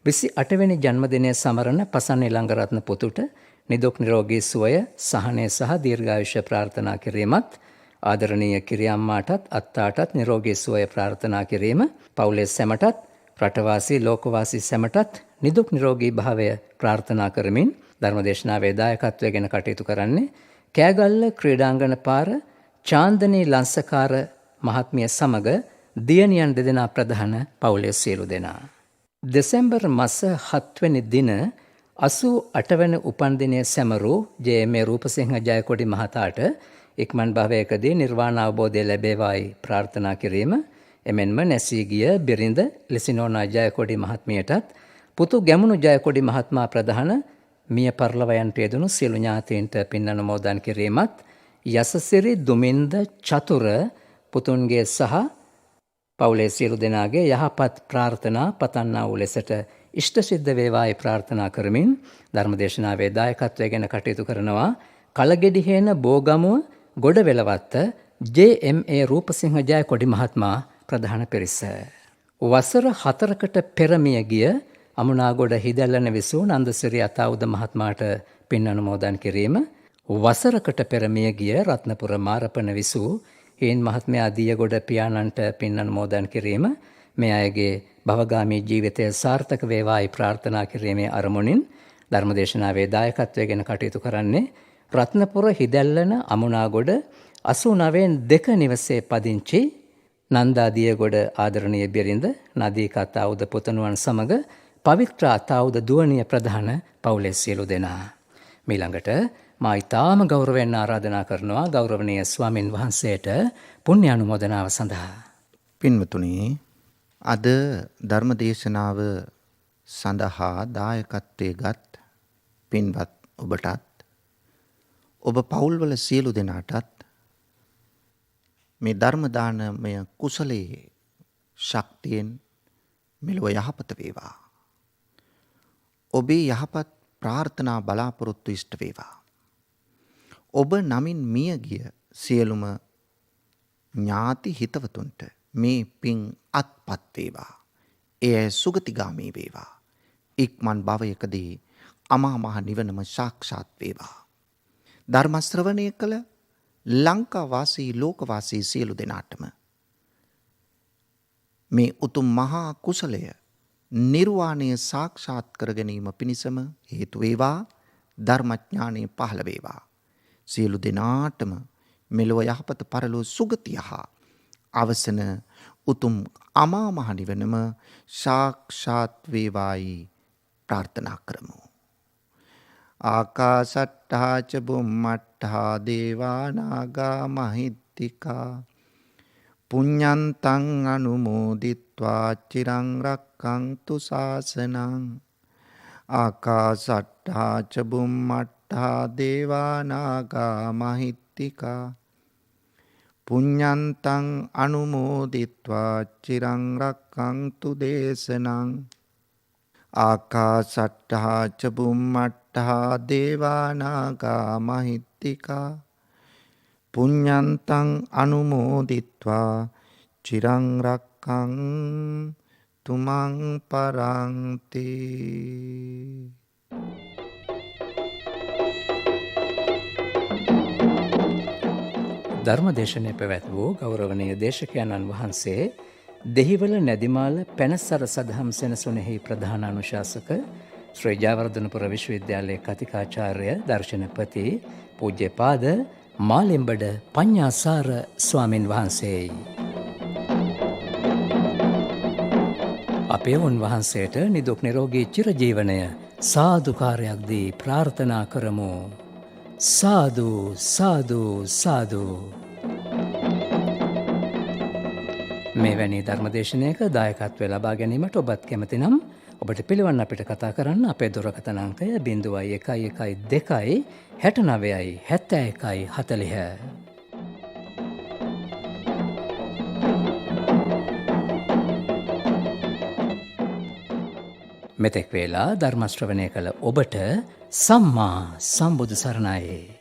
28 වෙනි ජන්මදිනය සමරන පසන් ඉලංගරත්න පුතුට නිදුක් නිරෝගී සුවය, සහනය සහ දීර්ඝායුෂ ප්‍රාර්ථනා කිරීමත්, ආදරණීය කිරියම්මාටත් අත්තාටත් නිරෝගී සුවය ප්‍රාර්ථනා කිරීම, පවුලේ සැමටත් රටවාසී ලෝකවාසී සැමටත් නිදුක් නිරෝගී භාවය ප්‍රාර්ථනා කරමින් ධර්මදේශනාවේ දායකත්වයෙන් කටයුතු කරන්නේ කෑගල්ල ක්‍රීඩාංගන පාර චාන්දනී ලංසකාර මහත්මිය සමග දියණියන් දෙදෙනා ප්‍රධාන පවුලේ සියලු දෙනා. දෙසැම්බර් මාස 7 වෙනි දින 88 වෙනි උපන්දිනය සැමරූ ජේ.එම්.ඒ. රූපසිංහ ජයකොඩි මහතාට ඉක්මන් භවයකදී නිර්වාණ අවබෝධය ලැබේවායි ප්‍රාර්ථනා කිරීම, එමෙන්ම නැසී ගිය බිරිඳ ලිසිනෝනා ජයකොඩි මහත්මියටත්, පුතු ගැමුණු ජයකොඩි මහත්මයා ප්‍රධාන මිය පරලොවයන්ට යෙදුණු සියලු ඥාතීන්ට පින් අනුමෝදන් කිරීමත්, යසසිරි දුමින්ද චතුර පුතුන්ගේ සහ පවුලේ සියලු දෙනාගේ යහපත් ප්‍රාර්ථනා පතන්නා වූ ලෙසට ඉෂ්ට සිද්ධ වේවායි ප්‍රාර්ථනා කරමින් ධර්මදේශනාවේ දායකත්වයෙන් කටයුතු කරනවා කලගෙඩිහේන බෝගමුව ගොඩවෙලවත්ත ජේ.එම්.ඒ. රූපසිංහ ජයකොඩි මහත්මයා ප්‍රධාන පිරිස. වසර 4කට පෙර මිය ගිය අමුණාගොඩ හිදැල්ලන විසූ නන්දසිරි අතාවුද මහත්මයාට පින් අනුමෝදන් කිරීම, වසරකට පෙර මිය ගිය රත්නපුර මාරපන විසූ හේන් මහත්මයා දියගොඩ පියාණන්ට පින් අනුමෝදන් කිරීම, මේ අයගේ භවගාමී ජීවිතය සාර්ථක වේවායි ප්‍රාර්ථනා කිරීමේ අරමුණින් ධර්මදේශනාවේ දායකත්වය ගැන කටයුතු කරන්නේ රත්නපුර හිදැල්ලන අමුණාගොඩ 89 නිවසේ පදිංචි නන්දාදියගොඩ ආදරණීය බිරිඳ නදීක අතාවුද පුතණුවන් සමග පවිත්‍ර අතාවුද දුවණිය ප්‍රධාන පවුලේ සියලු දෙනා. මීළඟට මා ඉතාම ගෞරවයෙන් ආරාධනා කරනවා ගෞරවනීය ස්වාමින් වහන්සේට පුණ්‍ය අනුමෝදනාව සඳහා. පින්වතුනි, අද ධර්ම දේශනාව සඳහා දායකත්වයේ ගත් පින්වත් ඔබටත් ඔබ පවුල්වල සියලු දෙනාටත් මේ ධර්ම දානමය කුසලයේ ශක්තියෙන් මෙලොව යහපත වේවා. ඔබේ යහපත් ප්‍රාර්ථනා බලාපොරොත්තු ඉෂ්ට වේවා. ඔබ නමින් මිය ගිය සියලුම ඥාති හිතවතුන්ට මේ පින් අත්පත් වේවා. එය සුගතිගාමී වේවා. ඉක්මන් භවයකදී අමා මහ නිවනම සාක්ෂාත් වේවා. ධර්ම ශ්‍රවණය කළ ලංකාවාසී ලෝකවාසී සියලු දෙනාටම මේ උතුම් මහා කුසලය නිර්වාණය සාක්ෂාත් කර ගැනීම පිණිසම හේතු වේවා. ධර්මඥානය පහළ වේවා. සියලු දෙනාටම මෙලොව යහපත පරලොව සුගතිය හා අවසන උතුම් අමා මහ නිවනම සාක්ෂාත් වේවායි ප්‍රාර්ථනා කරමු. ආකාසට්ඨා ච බුම්මට්ඨා දේවා නාග මහිත්‍තිකා පුඤ්ඤන්තං අනුමෝදිත්වා චිරං රක්ඛන්තු ශාසනං. ආකාසට්ඨා ච බුම්මට්ඨා දේවා නාග මහිත්‍තිකා පුඤ්ඤන්තං අනුමෝදිත්වා චිරං රක්ඛන්තු දේශනං. ආකාසට්ඨා ච බුම්මට්ඨා දේවා නාග මහිත්‍තිකා පුඤ්ඤන්තං අනුමෝදිත්වා චිරං රක්ඛන්තු මං පරන්ති. ධර්මදේශනය පැවැත් වූ ගෞරවනීය දේශකයන්න් වහන්සේ දෙහිවල නැදිමාල පැනසර සදහම් සෙනසුනෙහි ප්‍රධාන අනුශාසක ශ්‍රී ජයවර්ධනපුර විශ්වවිද්‍යාලයේ කතිකාචාර්ය දර්ශනපති පූජ්‍යපාද මාලිම්බඩ පඤ්ඤාසාර ස්වාමින් වහන්සේයි. අපේ උන්වහන්සේට නිදුක් නිරෝගී චිරජීවනය සාදුකාරයක් දී ප්‍රාර්ථනා කරමු. සාදු සාදු සාදු. මෙවැනි ධර්මදේශනයක දායකත්වය ලබා ගැනීමට ඔබත් කැමති නම් ඔබට පිළිවන් අපිට කතා කරන්න අපේ දුරකථන අංකය 0112 69 71 40. මෙතෙක් වේලා ධර්ම ශ්‍රවණය කළ ඔබට සම්මා සම්බුදු සරණයි.